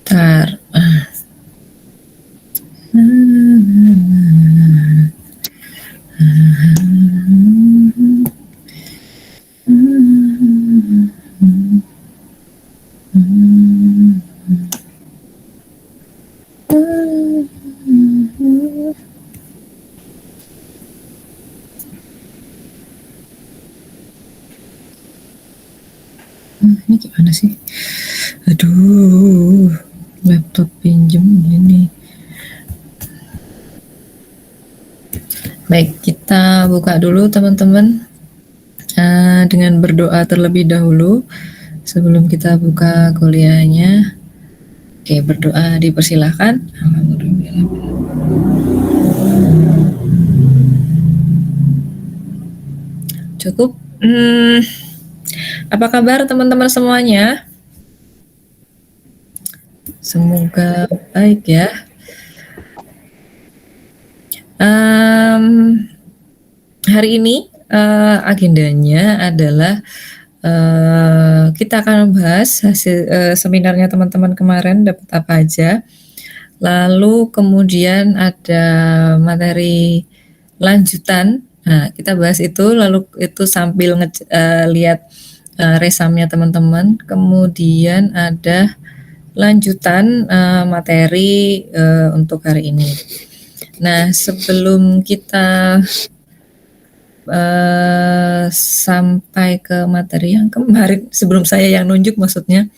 Tar. Ini gimana sih? Aduh, laptop pinjem gini. Baik, kita buka dulu teman-teman dengan berdoa terlebih dahulu sebelum kita buka kuliahnya. Oke, berdoa dipersilahkan. Cukup. Apa kabar teman-teman semuanya? Semoga baik ya. Hari ini agendanya adalah kita akan membahas hasil seminarnya teman-teman kemarin dapat apa aja. Lalu kemudian ada materi lanjutan. Nah, kita bahas itu lalu itu sambil lihat resamnya teman-teman. Kemudian ada lanjutan materi untuk hari ini. Nah, sebelum kita sampai ke materi yang kemarin, sebelum saya yang nunjuk maksudnya,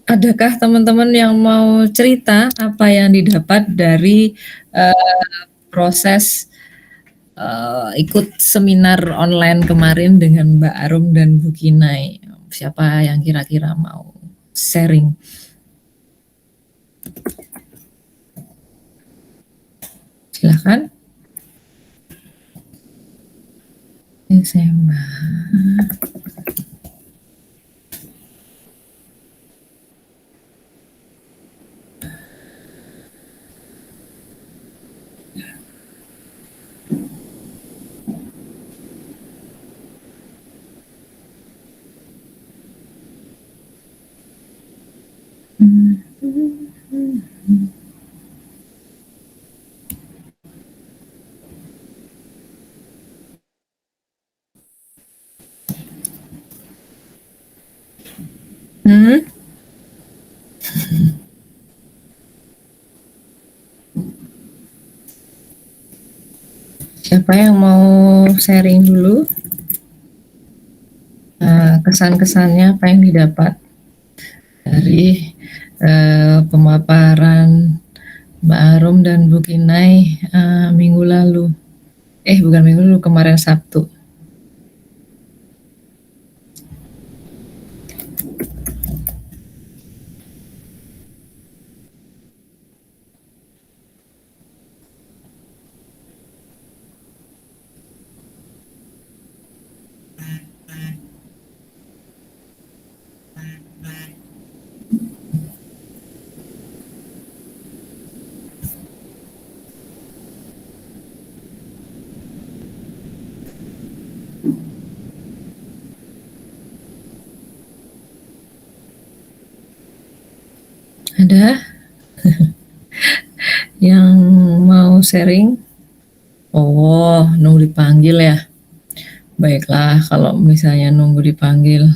adakah teman-teman yang mau cerita apa yang didapat dari proses ikut seminar online kemarin dengan Mbak Arum dan Bu Kinai? Siapa yang kira-kira mau sharing? Silahkan. SMA. Siapa yang mau sharing dulu? Kesan-kesannya apa yang didapat dari pemaparan Mbak Arum dan Bu Kinai minggu lalu? Bukan minggu lalu, kemarin Sabtu. Ada yang mau sharing? Oh, nunggu dipanggil ya. Baiklah, kalau misalnya nunggu dipanggil.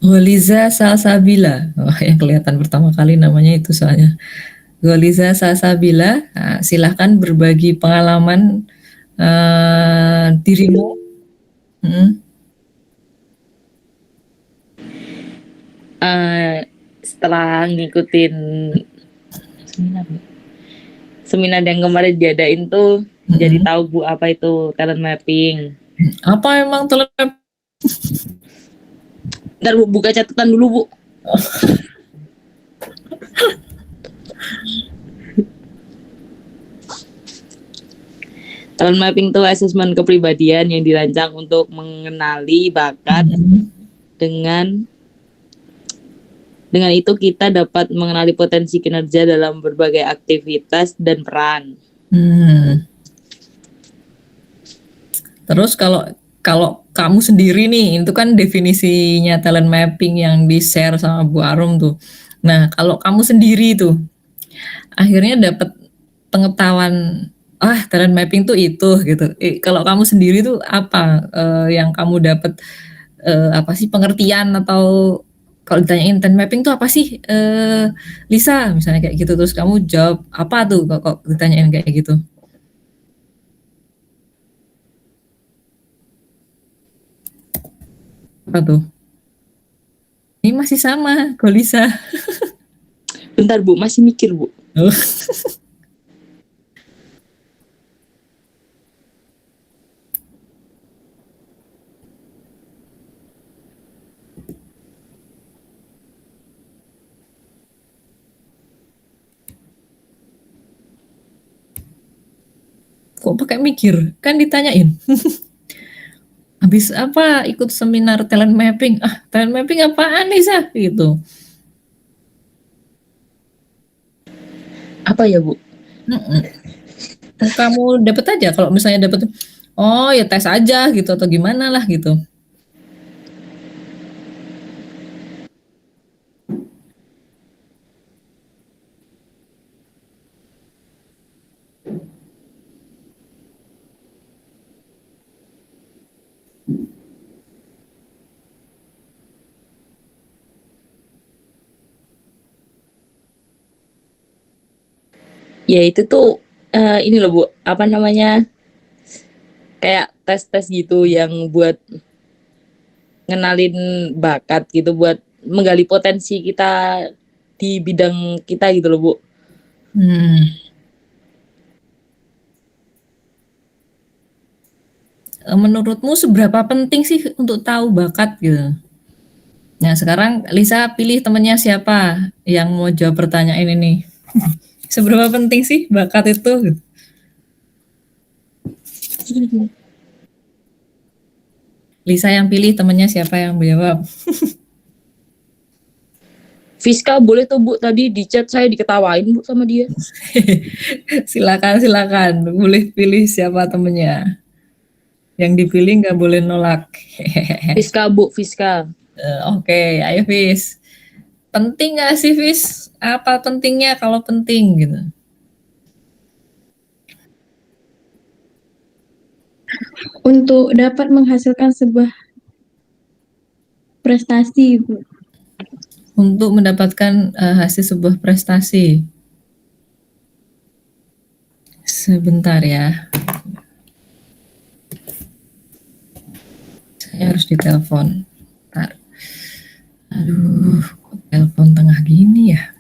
Goliza Salsabila, yang kelihatan pertama kali namanya itu soalnya. Goliza Salsabila, silahkan berbagi pengalaman dirimu. Setelah ngikutin seminar yang kemarin diadain tuh, jadi tahu Bu apa itu talent mapping. Apa emang talent mapping? Ntar Bu buka catatan dulu Bu. Talent mapping itu asesmen kepribadian yang dirancang untuk mengenali bakat. Dengan itu kita dapat mengenali potensi kinerja dalam berbagai aktivitas dan peran. Terus kalau kamu sendiri nih, itu kan definisinya talent mapping yang di-share sama Bu Arum tuh. Nah, kalau kamu sendiri tuh, akhirnya dapat pengetahuan, talent mapping tuh itu gitu. Kalau kamu sendiri tuh apa yang kamu dapat, apa sih pengertian, atau kalau ditanyain talent mapping tuh apa sih, Lisa, misalnya kayak gitu, terus kamu jawab apa tuh kok ditanyain kayak gitu? Apa tuh? Ini masih sama, Golisa. Bentar Bu, masih mikir Bu. Oh. Kok pakai mikir? Kan ditanyain. Habis apa ikut seminar talent mapping? Talent mapping apaan nih, Sa? Gitu. Apa ya Bu? Kamu dapat aja, kalau misalnya dapat, oh ya tes aja gitu, atau gimana lah gitu. Ya itu tuh ini loh Bu, apa namanya? Kayak tes-tes gitu yang buat ngenalin bakat gitu, buat menggali potensi kita di bidang kita gitu loh Bu. Menurutmu seberapa penting sih untuk tahu bakat gitu? Nah, sekarang Lisa pilih temennya siapa yang mau jawab pertanyaan ini. Seberapa penting sih bakat itu? Lisa yang pilih, temennya siapa yang menjawab? Fiska boleh tuh Bu, tadi di chat saya diketawain Bu sama dia. Silakan, boleh pilih siapa temennya. Yang dipilih nggak boleh nolak. Fiska Bu, Fiska. Oke, ayo Fis. Penting nggak sih Fis? Apa pentingnya kalau penting gitu? Untuk dapat menghasilkan sebuah prestasi, Bu. Untuk mendapatkan hasil sebuah prestasi. Sebentar ya. Saya harus ditelepon. Bentar. Aduh, kok telepon tengah gini ya?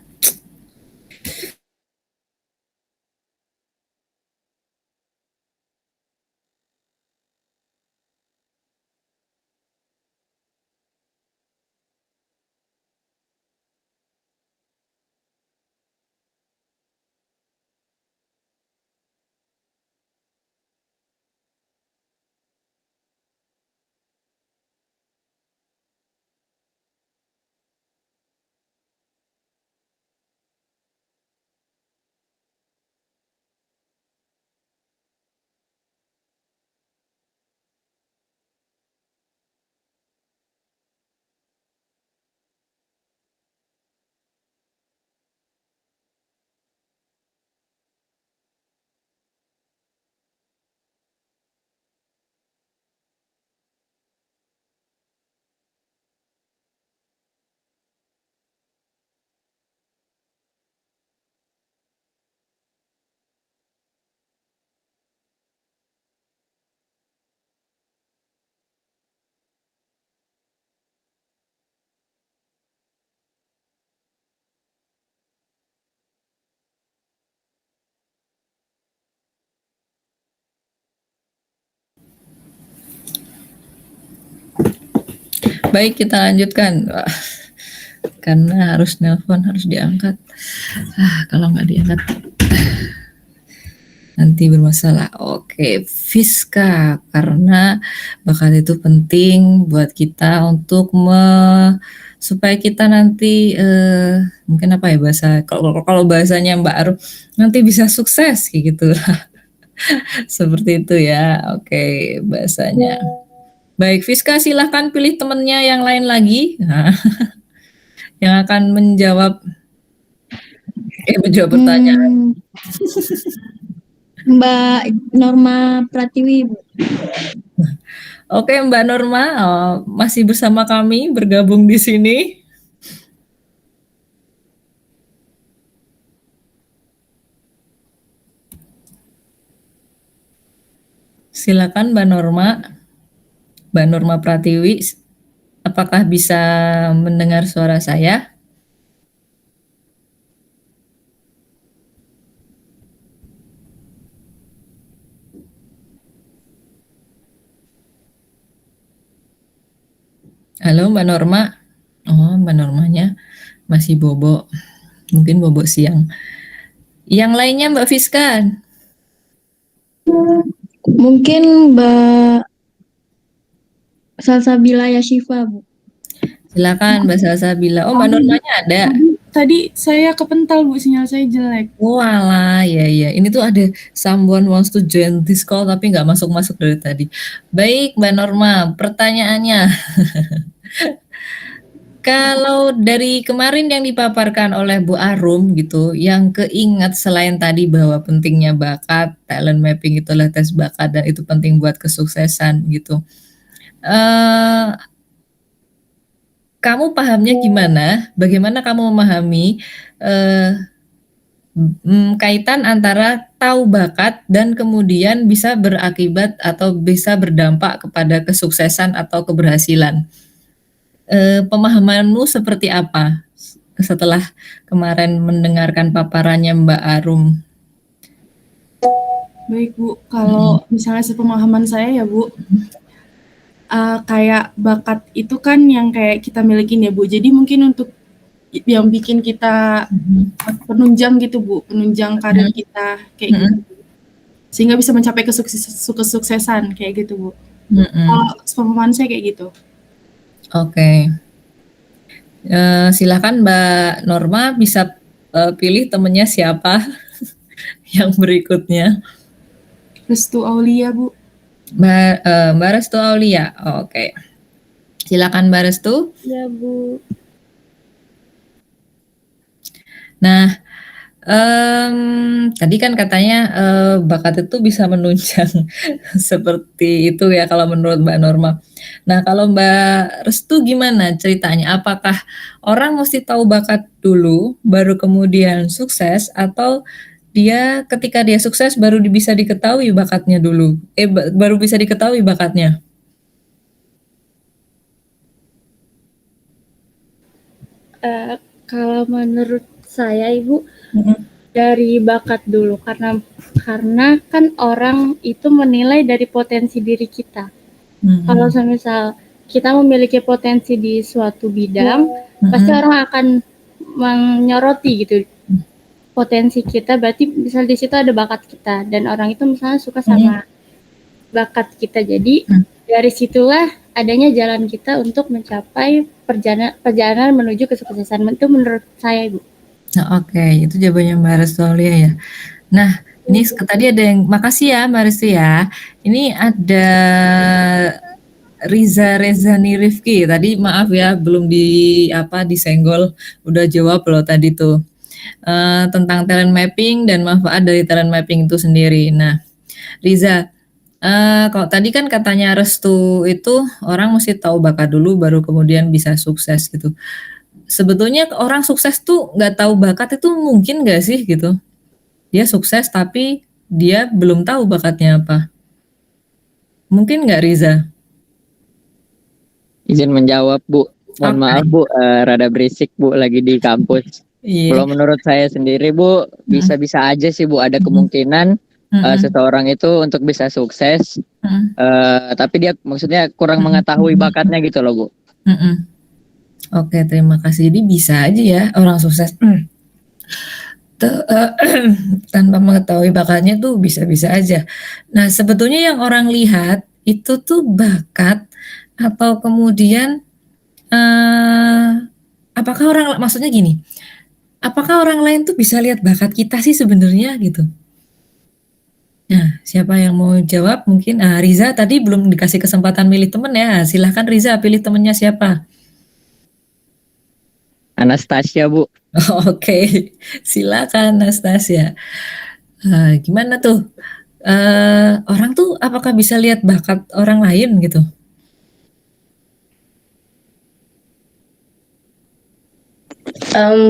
Baik, kita lanjutkan. Karena harus nelpon, harus diangkat. Kalau nggak diangkat, nanti bermasalah. Oke, Fiska, karena bakat itu penting buat kita untuk supaya kita nanti mungkin apa ya bahasa kalau bahasanya Mbak Arum nanti bisa sukses kayak gitu. Seperti itu ya. Oke, bahasanya. Baik, Fiska silahkan pilih temennya yang lain lagi. Nah, yang akan menjawab pertanyaan. Mbak Norma Pratiwi, Bu. Oke, Mbak Norma, masih bersama kami bergabung di sini. Silakan Mbak Norma Pratiwi, apakah bisa mendengar suara saya? Halo Mbak Norma. Oh, Mbak Normanya masih bobo. Mungkin bobo siang. Yang lainnya Mbak Fiska. Mungkin Mbak Salsabila Yashifa, Bu. Silakan Mbak Salsabila. Oh, Mbak Normanya ada. Tadi saya kepental, Bu, sinyal saya jelek. Walah, ya. Ini tuh ada someone wants to join this call tapi nggak masuk-masuk dari tadi. Baik, Mbak Norma, pertanyaannya. Kalau dari kemarin yang dipaparkan oleh Bu Arum gitu, yang keingat selain tadi bahwa pentingnya bakat, talent mapping itulah tes bakat dan itu penting buat kesuksesan gitu. Kamu pahamnya gimana? Bagaimana kamu memahami kaitan antara tahu bakat dan kemudian bisa berakibat atau bisa berdampak kepada kesuksesan atau keberhasilan? Pemahamanmu seperti apa setelah kemarin mendengarkan paparannya Mbak Arum? Baik, Bu. Kalau misalnya sepemahaman saya ya, Bu, kayak bakat itu kan yang kayak kita milikin ya, Bu. Jadi mungkin untuk yang bikin kita penunjang gitu, Bu, penunjang karir kita kayak gitu. Sehingga bisa mencapai kesuksesan kayak gitu, Bu. Kalau sepemahaman saya kayak gitu. Oke. Silakan Mbak Norma bisa pilih temennya siapa yang berikutnya. Restu Aulia, Bu. Mbak Restu Aulia. Oke. Silakan Mbak Restu. Ya, Bu. Nah, tadi kan katanya bakat itu bisa menunjang seperti itu ya kalau menurut Mbak Norma. Nah, kalau Mbak Restu gimana ceritanya? Apakah orang mesti tahu bakat dulu baru kemudian sukses atau dia ketika dia sukses baru bisa diketahui bakatnya dulu? Baru bisa diketahui bakatnya. Kalau menurut saya, Ibu, dari bakat dulu karena kan orang itu menilai dari potensi diri kita. Kalau misal kita memiliki potensi di suatu bidang, pasti orang akan menyoroti gitu potensi kita. Berarti misal di situ ada bakat kita dan orang itu misalnya suka sama bakat kita. Jadi dari situlah adanya jalan kita untuk mencapai perjalanan menuju kesuksesan. Itu menurut saya, Bu. Nah, oke, itu jawabannya Mbak Restu Aulia ya. Nah, ini tadi ada yang makasih ya Mbak Restu ya. Ini ada Riza Rezani Rifki. Tadi maaf ya belum disenggol. Udah jawab loh tadi tuh. Tentang talent mapping dan manfaat dari talent mapping itu sendiri. Nah, Riza, kalau tadi kan katanya Restu itu orang mesti tahu bakat dulu baru kemudian bisa sukses gitu. Sebetulnya orang sukses tuh nggak tahu bakat itu mungkin nggak sih gitu? Dia sukses tapi dia belum tahu bakatnya apa. Mungkin nggak Riza? Izin menjawab, Bu. Mohon maaf, Bu, rada berisik, Bu, lagi di kampus. Kalau menurut saya sendiri, Bu, bisa-bisa aja sih, Bu, ada kemungkinan seseorang itu untuk bisa sukses, tapi dia maksudnya kurang mengetahui bakatnya gitu loh, Bu. Oke, terima kasih. Jadi bisa aja ya orang sukses. tanpa mengetahui bakatnya tuh bisa-bisa aja. Nah, sebetulnya yang orang lihat itu tuh bakat atau kemudian apakah maksudnya gini, apakah orang lain tuh bisa lihat bakat kita sih sebenarnya gitu? Nah, siapa yang mau jawab mungkin? Riza tadi belum dikasih kesempatan milih temen ya. Silahkan Riza pilih temennya siapa. Anastasia, Bu. Oke, silakan Anastasia. Gimana tuh? Orang tuh apakah bisa lihat bakat orang lain gitu?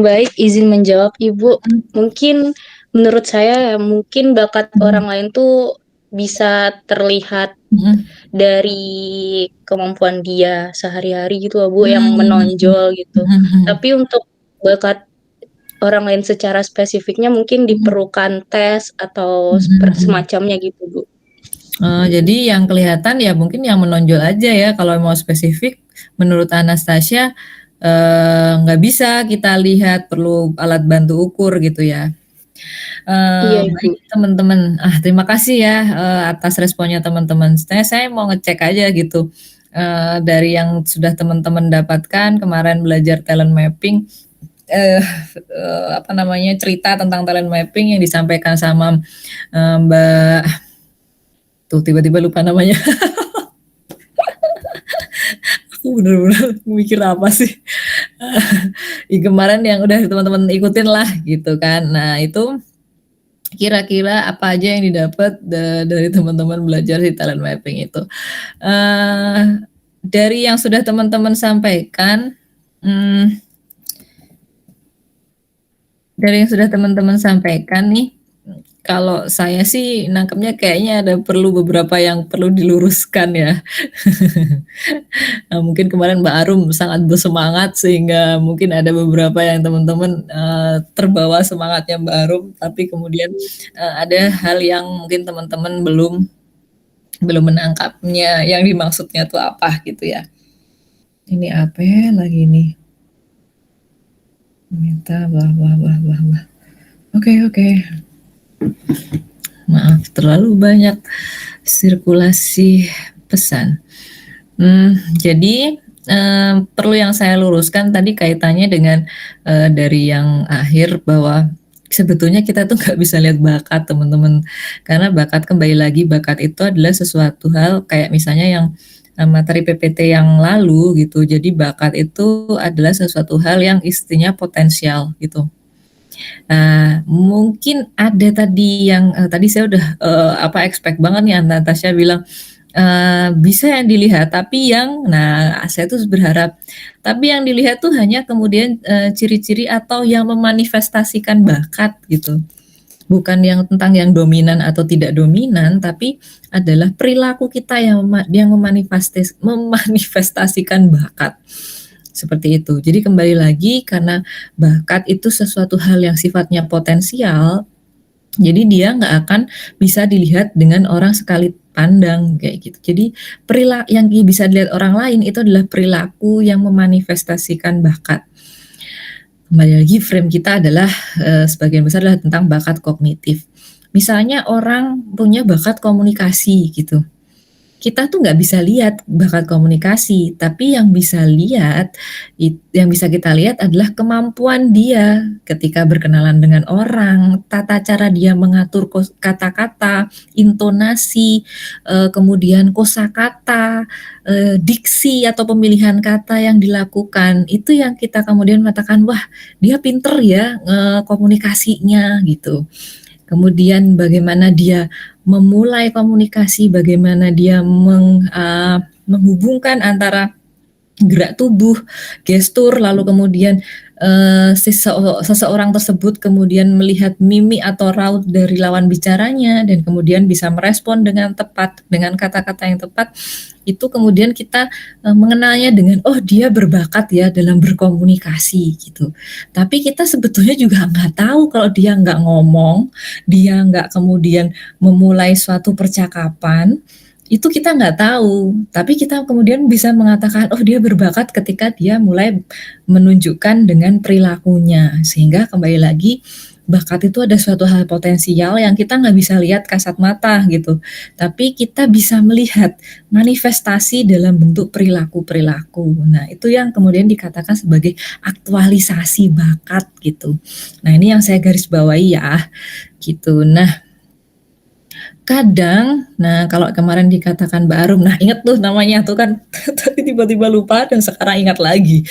Baik, izin menjawab Ibu. Mungkin menurut saya mungkin bakat orang lain tuh bisa terlihat dari kemampuan dia sehari-hari gitu loh Bu, yang menonjol gitu. Tapi untuk bakat orang lain secara spesifiknya mungkin diperlukan tes atau semacamnya gitu Bu. Jadi yang kelihatan ya mungkin yang menonjol aja ya. Kalau mau spesifik, menurut Anastasia nggak bisa kita lihat, perlu alat bantu ukur gitu ya. Iya, Ibu. Baik teman-teman, terima kasih ya atas responnya teman-teman. Saya mau ngecek aja gitu dari yang sudah teman-teman dapatkan kemarin belajar talent mapping. Apa namanya, cerita tentang talent mapping yang disampaikan sama Mbak, tuh tiba-tiba lupa namanya. Aku bener-bener mikir apa sih. Kemarin yang udah teman-teman ikutin lah gitu kan. Nah itu kira-kira apa aja yang didapat dari teman-teman belajar di talent mapping itu. Dari yang sudah teman-teman sampaikan, nih, kalau saya sih nangkepnya kayaknya ada beberapa yang perlu diluruskan ya. Nah, mungkin kemarin Mbak Arum sangat bersemangat sehingga mungkin ada beberapa yang teman-teman terbawa semangatnya Mbak Arum, tapi kemudian ada hal yang mungkin teman-teman belum menangkapnya, yang dimaksudnya tuh apa gitu ya. Ini apa lagi nih? Minta Oke. Maaf, terlalu banyak sirkulasi pesan. Jadi perlu yang saya luruskan tadi kaitannya dengan dari yang akhir, bahwa sebetulnya kita tuh nggak bisa lihat bakat teman-teman, karena bakat, kembali lagi, bakat itu adalah sesuatu hal kayak misalnya yang materi PPT yang lalu gitu. Jadi bakat itu adalah sesuatu hal yang istilahnya potensial gitu. Nah, mungkin ada tadi yang tadi saya udah expect banget nih, Natasha bilang bisa yang dilihat, tapi saya tuh berharap, tapi yang dilihat tuh hanya kemudian ciri-ciri atau yang memanifestasikan bakat gitu. Bukan yang tentang yang dominan atau tidak dominan, tapi adalah perilaku kita yang memanifestasikan bakat. Seperti itu. Jadi kembali lagi, karena bakat itu sesuatu hal yang sifatnya potensial, jadi dia nggak akan bisa dilihat dengan orang sekali pandang kayak gitu. Jadi perilaku yang bisa dilihat orang lain itu adalah perilaku yang memanifestasikan bakat. Kembali lagi, frame kita adalah sebagian besar adalah tentang bakat kognitif. Misalnya orang punya bakat komunikasi gitu. Kita tuh nggak bisa lihat bakat komunikasi, tapi yang bisa kita lihat adalah kemampuan dia ketika berkenalan dengan orang, tata cara dia mengatur kata-kata, intonasi, kemudian kosakata, diksi atau pemilihan kata yang dilakukan. Itu yang kita kemudian mengatakan, wah dia pinter ya komunikasinya gitu. Kemudian bagaimana dia memulai komunikasi, bagaimana dia menghubungkan antara gerak tubuh, gestur, lalu kemudian seseorang tersebut kemudian melihat mimik atau raut dari lawan bicaranya dan kemudian bisa merespon dengan tepat, dengan kata-kata yang tepat. Itu kemudian kita mengenalnya dengan, oh dia berbakat ya dalam berkomunikasi gitu. Tapi kita sebetulnya juga nggak tahu kalau dia nggak ngomong, dia nggak kemudian memulai suatu percakapan, itu kita nggak tahu, tapi kita kemudian bisa mengatakan, oh dia berbakat ketika dia mulai menunjukkan dengan perilakunya. Sehingga kembali lagi, bakat itu ada suatu hal potensial yang kita nggak bisa lihat kasat mata gitu, tapi kita bisa melihat manifestasi dalam bentuk perilaku-perilaku. Nah, itu yang kemudian dikatakan sebagai aktualisasi bakat gitu. Nah, ini yang saya garis bawahi ya, gitu. Nah, kadang, nah kalau kemarin dikatakan Mbak Arum, nah inget tuh namanya tuh kan, tadi tiba-tiba lupa dan sekarang ingat lagi.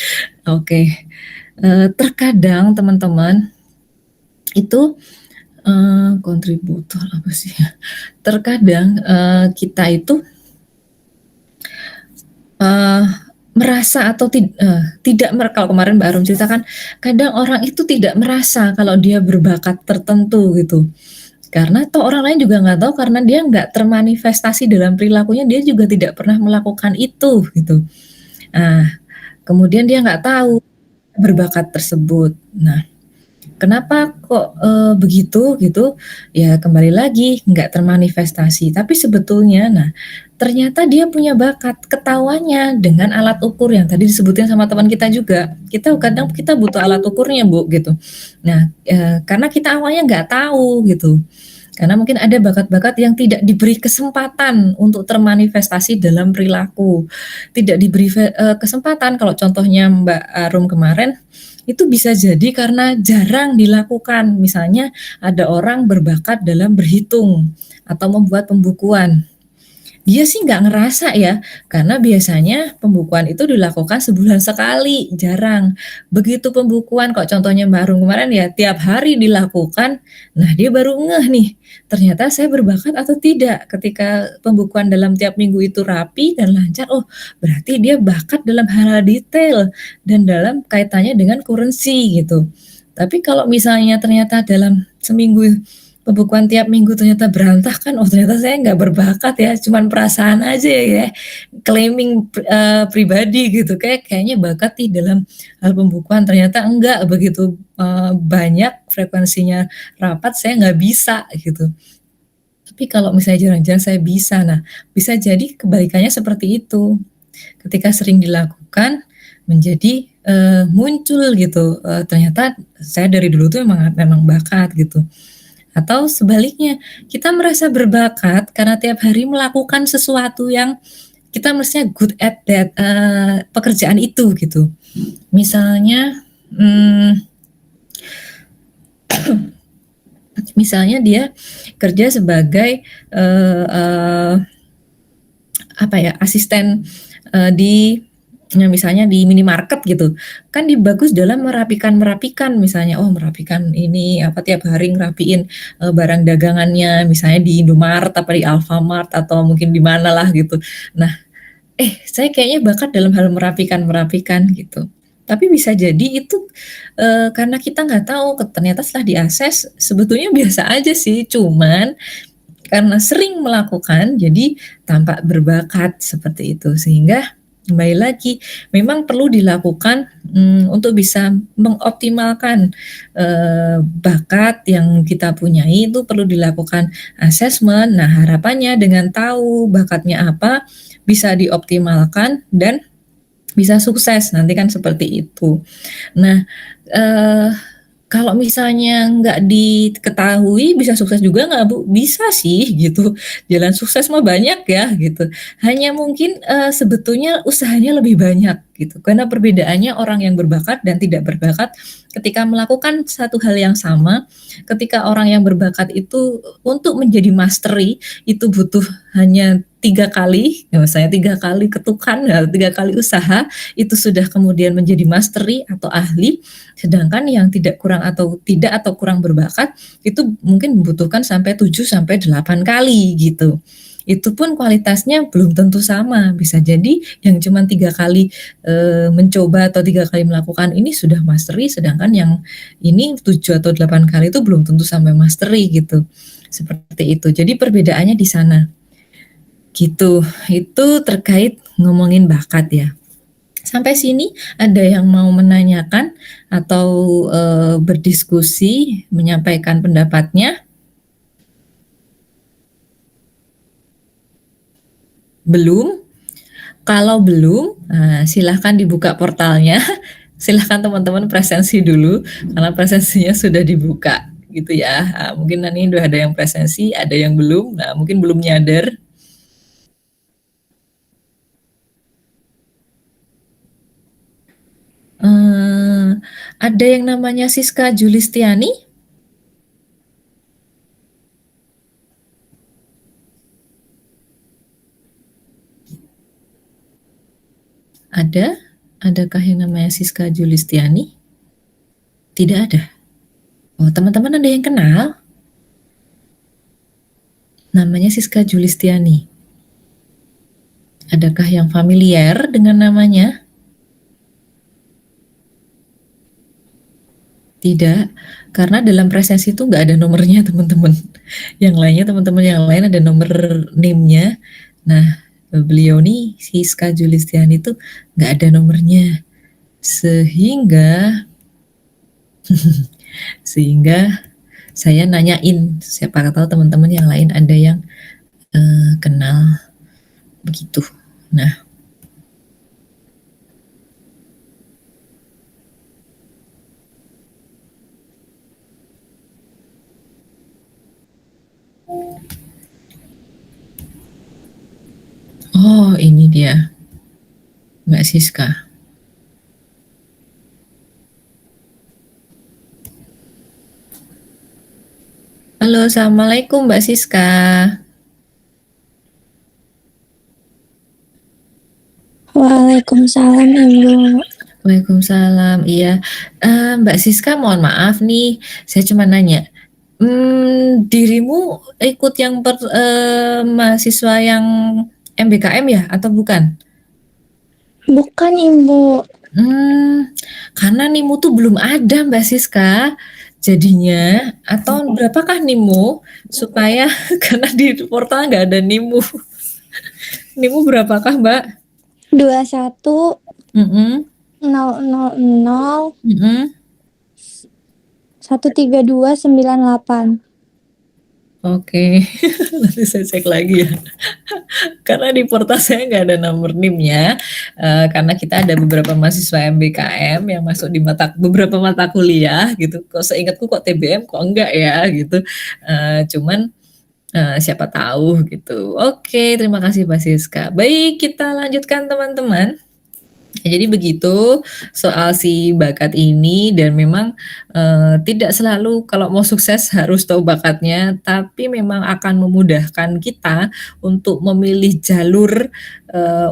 Oke, terkadang teman-teman itu kontributor apa sih? Terkadang kita itu merasa atau tidak kalau kemarin Mbak Arum ceritakan, kadang orang itu tidak merasa kalau dia berbakat tertentu gitu. Karena toh orang lain juga nggak tahu karena dia nggak termanifestasi dalam perilakunya, dia juga tidak pernah melakukan itu gitu. Nah, kemudian dia nggak tahu berbakat tersebut. Nah, kenapa kok begitu gitu? Ya kembali lagi nggak termanifestasi. Tapi sebetulnya, nah ternyata dia punya bakat, ketahuannya dengan alat ukur yang tadi disebutin sama teman kita juga. Kadang kita butuh alat ukurnya Bu gitu. Nah karena kita awalnya nggak tahu gitu. Karena mungkin ada bakat-bakat yang tidak diberi kesempatan untuk termanifestasi dalam perilaku. Tidak diberi kesempatan, kalau contohnya Mbak Arum kemarin, itu bisa jadi karena jarang dilakukan. Misalnya ada orang berbakat dalam berhitung atau membuat pembukuan. Dia sih nggak ngerasa ya, karena biasanya pembukuan itu dilakukan sebulan sekali, jarang. Begitu pembukuan, kok contohnya Mbak Arum kemarin ya, tiap hari dilakukan, nah dia baru ngeh nih, ternyata saya berbakat atau tidak. Ketika pembukuan dalam tiap minggu itu rapi dan lancar, oh berarti dia bakat dalam hal detail dan dalam kaitannya dengan currency gitu. Tapi kalau misalnya ternyata dalam seminggu pembukuan tiap minggu ternyata berantakan, oh ternyata saya nggak berbakat ya, cuman perasaan aja ya, claiming pribadi gitu, kayaknya bakat di dalam hal pembukuan, ternyata enggak begitu banyak frekuensinya rapat, saya nggak bisa gitu. Tapi kalau misalnya jarang-jarang saya bisa, nah bisa jadi kebalikannya seperti itu. Ketika sering dilakukan menjadi muncul gitu, ternyata saya dari dulu tuh memang bakat gitu. Atau sebaliknya, kita merasa berbakat karena tiap hari melakukan sesuatu yang kita mestinya good at that pekerjaan itu gitu. Misalnya, misalnya dia kerja sebagai asisten di misalnya di minimarket gitu, kan bagus dalam merapikan misalnya, merapikan ini tiap hari ngerapiin barang dagangannya, misalnya di Indomaret apa di Alfamart atau mungkin di mana lah gitu. Nah, saya kayaknya bakat dalam hal merapikan gitu. Tapi bisa jadi itu karena kita nggak tahu, ternyata setelah diakses sebetulnya biasa aja sih, cuman karena sering melakukan jadi tampak berbakat seperti itu. Sehingga kembali lagi, memang perlu dilakukan untuk bisa mengoptimalkan bakat yang kita punyai, itu perlu dilakukan assessment. Nah, harapannya dengan tahu bakatnya apa, bisa dioptimalkan dan bisa sukses, nanti kan seperti itu. Nah, kalau misalnya nggak diketahui bisa sukses juga nggak Bu? Bisa sih gitu. Jalan sukses mah banyak ya gitu. Hanya mungkin sebetulnya usahanya lebih banyak gitu. Karena perbedaannya orang yang berbakat dan tidak berbakat ketika melakukan satu hal yang sama, ketika orang yang berbakat itu untuk menjadi mastery itu butuh hanya 3 kali, misalnya 3 kali ketukan, 3 kali usaha, itu sudah kemudian menjadi mastery atau ahli, sedangkan yang tidak kurang atau kurang berbakat, itu mungkin membutuhkan sampai 7 sampai 8 kali gitu. Itu pun kualitasnya belum tentu sama, bisa jadi yang cuma 3 kali mencoba atau 3 kali melakukan ini sudah mastery, sedangkan yang ini 7 atau 8 kali itu belum tentu sampai mastery gitu. Seperti itu. Jadi perbedaannya di sana. Gitu, itu terkait ngomongin bakat ya. Sampai sini ada yang mau menanyakan atau berdiskusi, menyampaikan pendapatnya? Belum? Kalau belum, silahkan dibuka portalnya. Silahkan teman-teman presensi dulu, karena presensinya sudah dibuka gitu ya. Mungkin nanti udah ada yang presensi, ada yang belum. Nah, mungkin belum nyadar. Ada yang namanya Siska Julistiani? Ada? Adakah yang namanya Siska Julistiani? Tidak ada. Oh, teman-teman ada yang kenal? Namanya Siska Julistiani. Adakah yang familiar dengan namanya? Tidak, karena dalam presensi itu nggak ada nomornya teman-teman. Yang lainnya teman-teman yang lain ada nomor NIM-nya. Nah, beliau nih Siska Julistiani itu nggak ada nomornya. Sehingga saya nanyain, siapa tahu teman-teman yang lain ada yang kenal begitu. Nah, oh ini dia Mbak Siska. Halo, assalamualaikum Mbak Siska. Waalaikumsalam Ibu. Waalaikumsalam. Iya, Mbak Siska, mohon maaf nih, saya cuma nanya. Dirimu ikut yang mahasiswa yang MBKM ya atau bukan? Bukan Ibu. Karena NIMU tuh belum ada Mbak Siska. Jadinya, atau berapakah NIMU supaya karena di portal nggak ada NIMU. NIMU berapakah Mbak? 21 Mm-mm. 000 Mm-mm. 13298. Oke, nanti saya cek lagi ya. Karena di portal saya nggak ada nomor NIM-nya, karena kita ada beberapa mahasiswa MBKM yang masuk di beberapa mata kuliah gitu. Kok seingatku kok TBM kok enggak ya gitu. Cuman siapa tahu gitu. Oke, terima kasih Mbak Siska. Baik, kita lanjutkan teman-teman. Jadi begitu soal si bakat ini, dan memang tidak selalu kalau mau sukses harus tahu bakatnya, tapi memang akan memudahkan kita untuk memilih jalur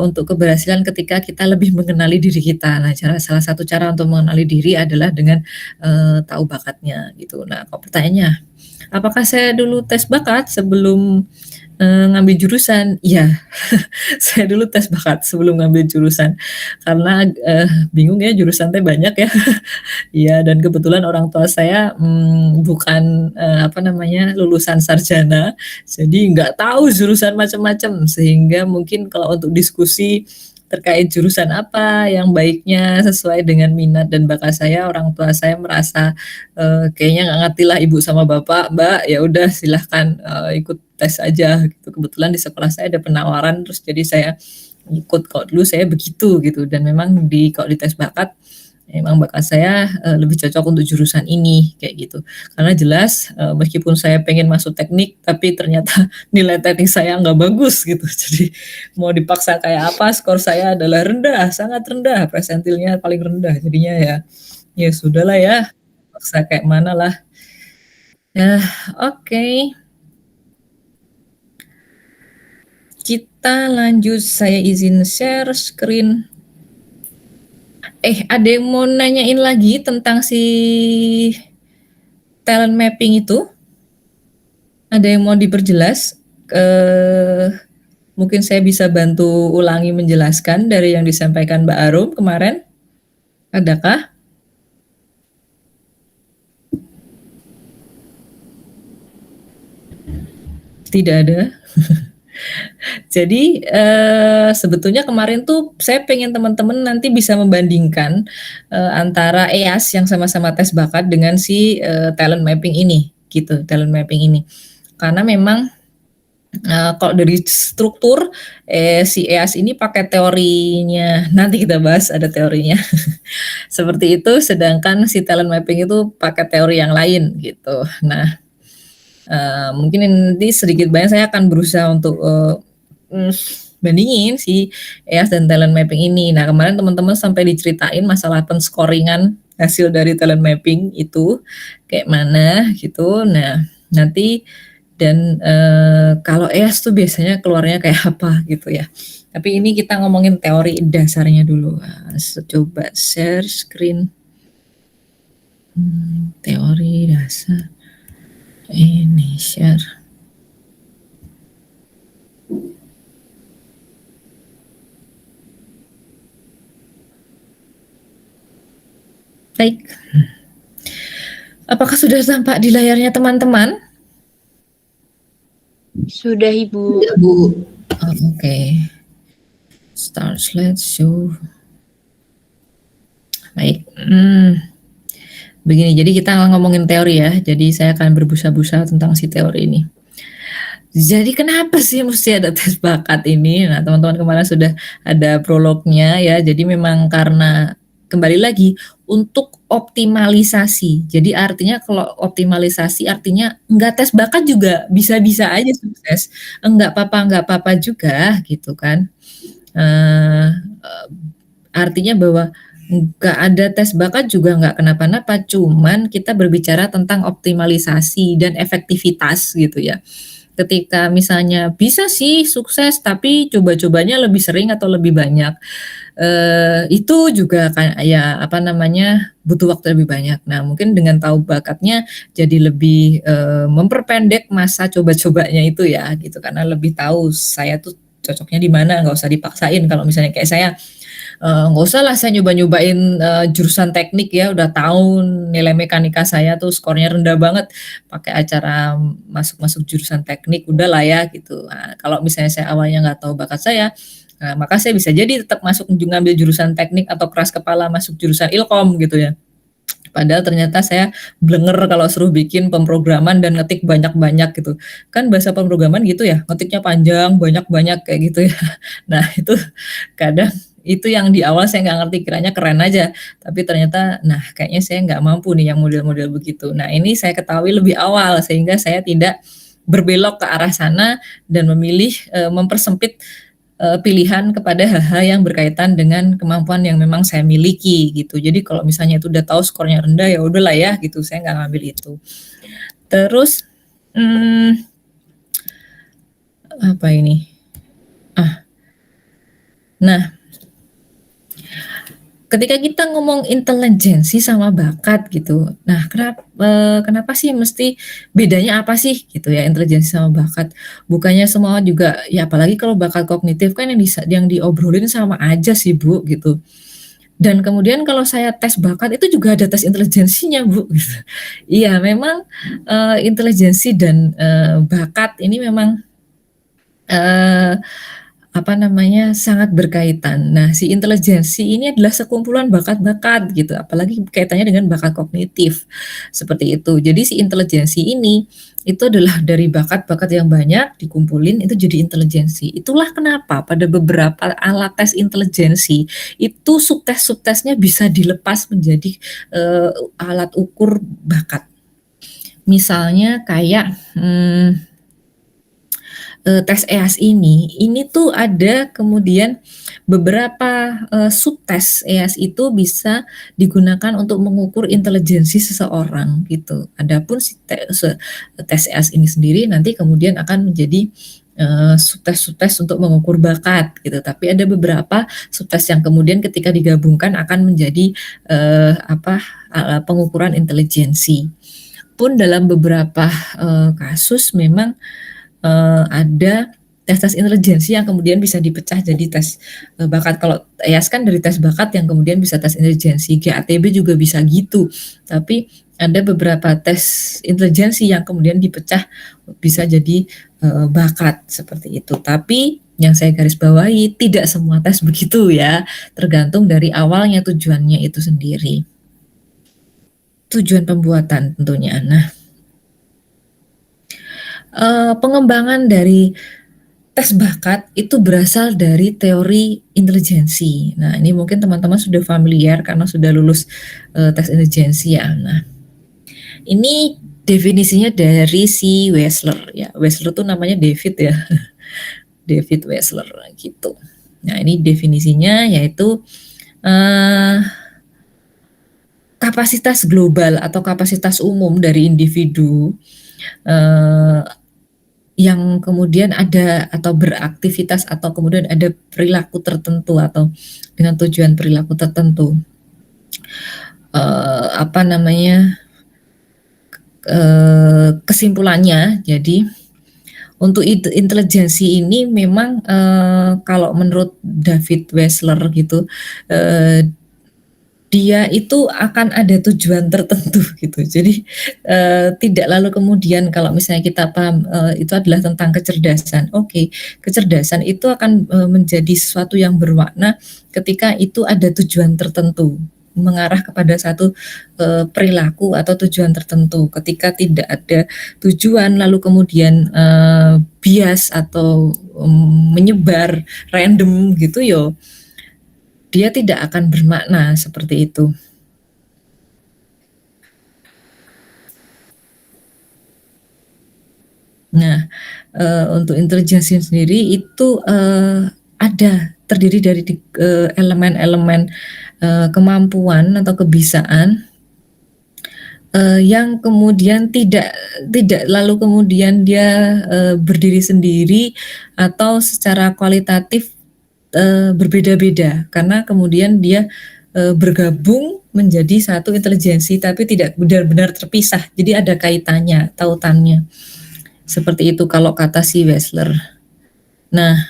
untuk keberhasilan ketika kita lebih mengenali diri kita. Nah, salah satu cara untuk mengenali diri adalah dengan tahu bakatnya gitu. Nah, kok pertanyaannya, apakah saya dulu tes bakat sebelum ngambil jurusan? Iya, saya dulu tes bakat sebelum ngambil jurusan karena bingung ya, jurusan teh banyak ya. Iya, dan kebetulan orang tua saya bukan lulusan sarjana, jadi nggak tahu jurusan macam-macam, sehingga mungkin kalau untuk diskusi terkait jurusan apa yang baiknya sesuai dengan minat dan bakat saya, orang tua saya merasa kayaknya nggak ngerti lah ibu sama bapak, Mbak, ya udah silahkan ikut tes aja gitu. Kebetulan di sekolah saya ada penawaran, terus jadi saya ikut. Kalau dulu saya begitu gitu, dan memang kalau di tes bakat memang bakat saya lebih cocok untuk jurusan ini kayak gitu. Karena jelas meskipun saya pengen masuk teknik, tapi ternyata nilai teknik saya nggak bagus gitu. Jadi mau dipaksa kayak apa, skor saya adalah rendah, sangat rendah, persentilnya paling rendah. Jadinya ya sudahlah ya, paksa kayak mana lah. Ya, oke. Kita lanjut, saya izin share screen. Ada yang mau nanyain lagi tentang si talent mapping itu? Ada yang mau diperjelas? Mungkin saya bisa bantu ulangi menjelaskan dari yang disampaikan Mbak Arum kemarin. Adakah? Tidak ada. Jadi sebetulnya kemarin tuh saya pengen teman-teman nanti bisa membandingkan antara EAS yang sama-sama tes bakat dengan si talent mapping ini gitu, talent mapping ini. Karena memang Kalau dari struktur, si EAS ini pakai teorinya, nanti kita bahas ada teorinya. Seperti itu, sedangkan si talent mapping itu pakai teori yang lain gitu. Nah, mungkin nanti sedikit banyak saya akan berusaha untuk bandingin si EAS dan talent mapping ini. Nah, kemarin teman-teman sampai diceritain masalah penscoringan hasil dari talent mapping itu kayak mana gitu. Nah, nanti dan kalau EAS tuh biasanya keluarnya kayak apa gitu ya. Tapi ini kita ngomongin teori dasarnya dulu. Coba share screen. Teori dasar. Ini share. Baik. Apakah sudah tampak di layarnya teman-teman? Sudah Ibu. Bu. Oke. Start slideshow. Baik. Begini, jadi kita ngomongin teori ya. Jadi saya akan berbusa-busa tentang si teori ini. Jadi kenapa sih mesti ada tes bakat ini? Nah, teman-teman kemarin sudah ada prolognya ya. Jadi memang karena kembali lagi untuk optimalisasi. Jadi artinya kalau optimalisasi artinya enggak tes bakat juga bisa-bisa aja sukses. Enggak apa-apa juga gitu kan. Artinya bahwa enggak ada tes bakat juga enggak kenapa-napa. Cuman kita berbicara tentang optimalisasi dan efektivitas gitu ya. Ketika misalnya bisa sih sukses tapi coba-cobanya lebih sering atau lebih banyak, itu juga ya apa namanya butuh waktu lebih banyak. Nah mungkin dengan tahu bakatnya jadi lebih memperpendek masa coba-cobanya itu ya gitu, karena lebih tahu saya tuh cocoknya di mana, nggak usah dipaksain. Kalau misalnya kayak saya nggak usah lah saya nyoba-nyobain jurusan teknik ya, udah tahu nilai mekanika saya tuh skornya rendah banget, pakai acara masuk jurusan teknik, udah lah ya gitu. Nah, kalau misalnya saya awalnya nggak tahu bakat saya, maka saya bisa jadi tetap masuk ngambil jurusan teknik atau keras kepala masuk jurusan ilkom gitu ya. Padahal ternyata saya blenger kalau suruh bikin pemrograman dan ngetik banyak-banyak gitu. Kan bahasa pemrograman gitu ya, ngetiknya panjang, banyak-banyak kayak gitu ya. Nah itu kadang itu yang di awal saya nggak ngerti, kiranya keren aja. Tapi ternyata, nah kayaknya saya nggak mampu nih yang model-model begitu. Nah ini saya ketahui lebih awal, sehingga saya tidak berbelok ke arah sana dan memilih mempersempit pilihan kepada hal-hal yang berkaitan dengan kemampuan yang memang saya miliki gitu. Jadi kalau misalnya itu udah tahu skornya rendah ya udahlah ya gitu, saya nggak ngambil itu. Terus apa ini? Nah, ketika kita ngomong intelijensi sama bakat gitu, nah kenapa sih mesti bedanya apa sih gitu ya intelijensi sama bakat? Bukannya semua juga ya, apalagi kalau bakat kognitif kan yang diobrolin sama aja sih Bu gitu. Dan kemudian kalau saya tes bakat itu juga ada tes intelijensinya Bu. Gitu. Iya memang intelijensi dan bakat ini memang apa namanya sangat berkaitan. Nah, si intelijensi ini adalah sekumpulan bakat-bakat gitu, apalagi kaitannya dengan bakat kognitif seperti itu. Jadi si intelijensi ini itu adalah dari bakat-bakat yang banyak dikumpulin itu jadi intelijensi. Itulah kenapa pada beberapa alat tes intelijensi itu subtes-subtesnya bisa dilepas menjadi alat ukur bakat. Misalnya kayak tes EAS ini tuh ada kemudian beberapa subtes EAS itu bisa digunakan untuk mengukur intelijensi seseorang gitu. Adapun si tes EAS ini sendiri nanti kemudian akan menjadi subtes-subtes untuk mengukur bakat gitu. Tapi ada beberapa subtes yang kemudian ketika digabungkan akan menjadi pengukuran intelijensi. Pun dalam beberapa kasus memang ada tes intelijensi yang kemudian bisa dipecah jadi tes bakat. Kalau EAS kan dari tes bakat yang kemudian bisa tes intelijensi, GATB juga bisa gitu. Tapi ada beberapa tes intelijensi yang kemudian dipecah bisa jadi bakat seperti itu. Tapi yang saya garis bawahi tidak semua tes begitu ya, tergantung dari awalnya tujuannya itu sendiri. Tujuan pembuatan tentunya. Nah, pengembangan dari tes bakat itu berasal dari teori intelijensi. Nah, ini mungkin teman-teman sudah familiar karena sudah lulus tes intelijensi ya. Nah, ini definisinya dari si Wechsler ya. Wechsler tuh namanya David ya. David Wechsler gitu. Nah, ini definisinya yaitu kapasitas global atau kapasitas umum dari individu yang kemudian ada atau beraktivitas atau kemudian ada perilaku tertentu atau dengan tujuan perilaku tertentu. Kesimpulannya, jadi untuk intelijensi ini memang kalau menurut David Wechsler gitu, dia itu akan ada tujuan tertentu gitu. Jadi tidak lalu kemudian kalau misalnya kita paham itu adalah tentang kecerdasan. Oke, kecerdasan itu akan menjadi sesuatu yang bermakna ketika itu ada tujuan tertentu, mengarah kepada satu perilaku atau tujuan tertentu. Ketika tidak ada tujuan lalu kemudian bias atau menyebar random gitu yo, dia tidak akan bermakna seperti itu. Nah, untuk intelijensi sendiri itu ada terdiri dari elemen-elemen kemampuan atau kebiasaan yang kemudian tidak lalu kemudian dia berdiri sendiri atau secara kualitatif berbeda-beda, karena kemudian dia bergabung menjadi satu intelijensi tapi tidak benar-benar terpisah. Jadi ada kaitannya, tautannya. Seperti itu kalau kata si Wechsler. Nah,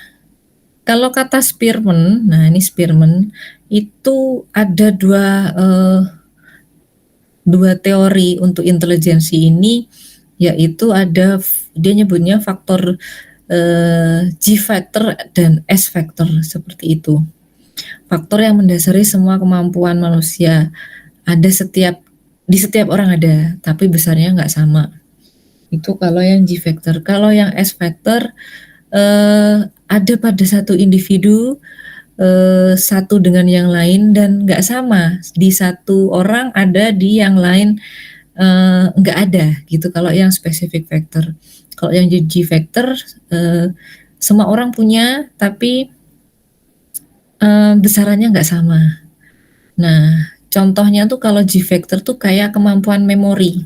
kalau kata Spearman, nah ini Spearman itu ada dua teori untuk intelijensi ini, yaitu ada dia nyebutnya faktor G factor dan S factor, seperti itu. Faktor yang mendasari semua kemampuan manusia ada di setiap orang ada, tapi besarnya nggak sama. Itu kalau yang G factor. Kalau yang S factor ada pada satu individu satu dengan yang lain dan nggak sama. Di satu orang ada, di yang lain nggak ada gitu. Kalau yang specific factor. Kalau yang G factor semua orang punya, tapi besarannya nggak sama. Nah, contohnya tuh kalau G factor tuh kayak kemampuan memori.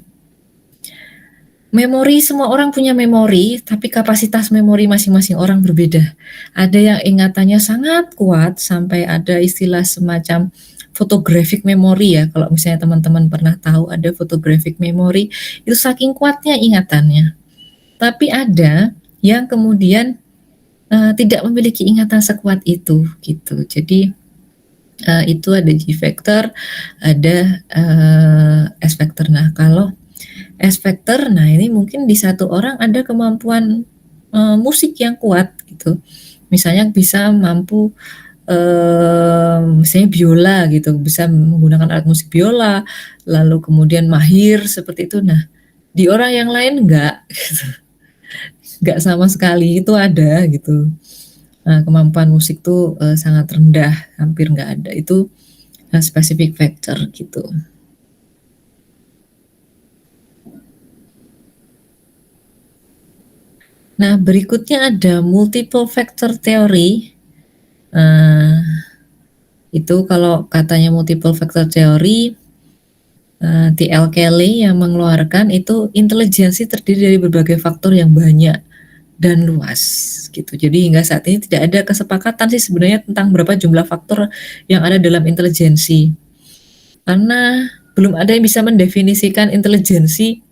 Memori, semua orang punya memori, tapi kapasitas memori masing-masing orang berbeda. Ada yang ingatannya sangat kuat sampai ada istilah semacam photographic memory ya. Kalau misalnya teman-teman pernah tahu ada photographic memory, itu saking kuatnya ingatannya. Tapi ada yang kemudian tidak memiliki ingatan sekuat itu gitu. Jadi itu ada G factor, ada S factor. Nah, kalau S factor, nah ini mungkin di satu orang ada kemampuan musik yang kuat gitu. Misalnya bisa mampu misalnya biola gitu, bisa menggunakan alat musik biola, lalu kemudian mahir seperti itu. Nah, di orang yang lain enggak gitu. Enggak sama sekali, itu ada gitu. Nah, kemampuan musik tuh sangat rendah, hampir enggak ada. Itu specific factor gitu. Nah, berikutnya ada multiple factor theory. Itu kalau katanya multiple factor theory, T.L. Kelly yang mengeluarkan itu intelijensi terdiri dari berbagai faktor yang banyak dan luas gitu. Jadi hingga saat ini tidak ada kesepakatan sih sebenarnya tentang berapa jumlah faktor yang ada dalam intelijensi. Karena belum ada yang bisa mendefinisikan intelijensi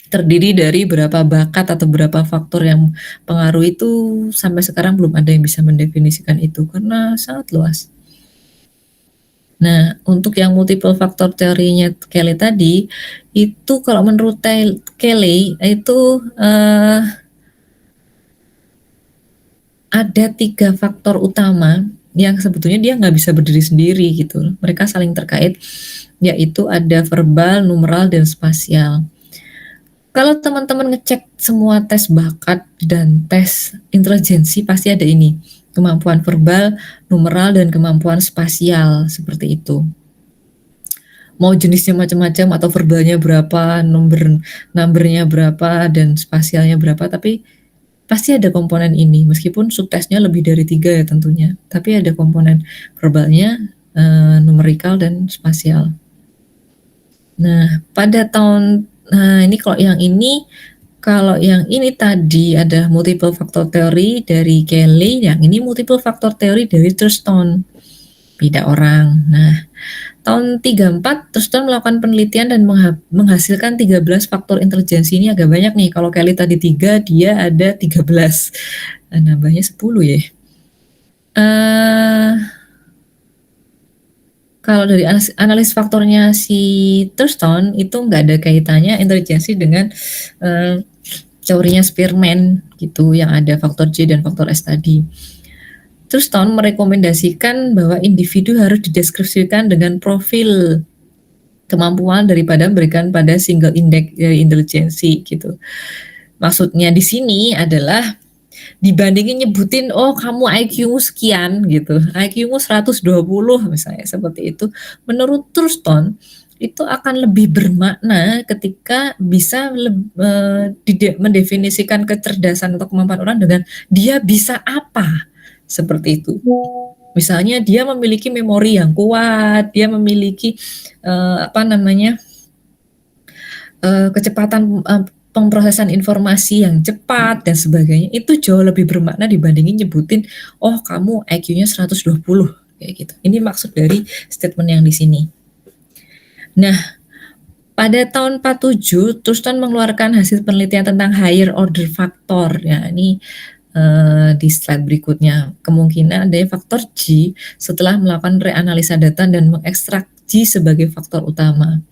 terdiri dari berapa bakat atau berapa faktor yang pengaruh itu, sampai sekarang belum ada yang bisa mendefinisikan itu karena sangat luas. Nah, untuk yang multiple factor teorinya Kelly tadi, itu kalau menurut Kelly itu ada 3 faktor utama yang sebetulnya dia nggak bisa berdiri sendiri gitu. Mereka saling terkait, yaitu ada verbal, numeral, dan spasial. Kalau teman-teman ngecek semua tes bakat dan tes intelijensi pasti ada ini, kemampuan verbal, numeral, dan kemampuan spasial seperti itu. Mau jenisnya macam-macam atau verbalnya berapa, numbernya berapa, dan spasialnya berapa, tapi pasti ada komponen ini, meskipun subtesnya lebih dari 3 ya tentunya, tapi ada komponen verbalnya, numerikal, dan spasial. Nah, ini kalau yang ini tadi ada multiple factor theory dari Kelly, yang ini multiple factor theory dari Thurston, beda orang. Nah, tahun 34 Thurston melakukan penelitian dan menghasilkan 13 faktor intelijensi. Ini agak banyak nih, kalau Kelly tadi 3, dia ada 13, nambahnya 10 ya. Kalau dari analis faktornya si Thurston itu nggak ada kaitannya intelijensi dengan teorinya Spearman gitu, yang ada faktor J dan faktor S tadi. Thurston merekomendasikan bahwa individu harus dideskripsikan dengan profil kemampuan daripada memberikan pada single index intelijensi gitu. Maksudnya di sini adalah dibandingin nyebutin kamu IQ-mu sekian gitu, IQ-mu 120 misalnya seperti itu, menurut Thurston itu akan lebih bermakna ketika bisa mendefinisikan kecerdasan atau kemampuan orang dengan dia bisa apa, seperti itu. Misalnya dia memiliki memori yang kuat, dia memiliki kecepatan pemrosesan informasi yang cepat dan sebagainya, itu jauh lebih bermakna dibandingin nyebutin kamu IQ-nya 120 kayak gitu. Ini maksud dari statement yang di sini. Nah, pada tahun 47 Thurston mengeluarkan hasil penelitian tentang higher order factor. Ya, ini di slide berikutnya. Kemungkinan adanya faktor G setelah melakukan reanalisa data dan mengekstrak G sebagai faktor utama.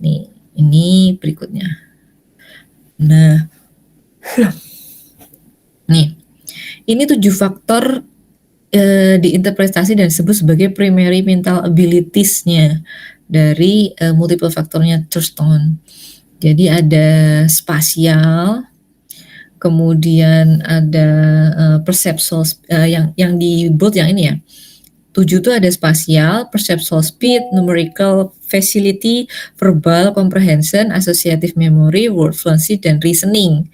Nih, ini berikutnya. Nah, nih, ini 7 faktor diinterpretasi dan disebut sebagai primary mental abilities-nya dari multiple faktornya Thurston. Jadi ada spasial, kemudian ada perceptual, yang di bold yang ini ya. 7 itu ada spasial, perceptual speed, numerical facility, verbal comprehension, associative memory, word fluency, dan reasoning.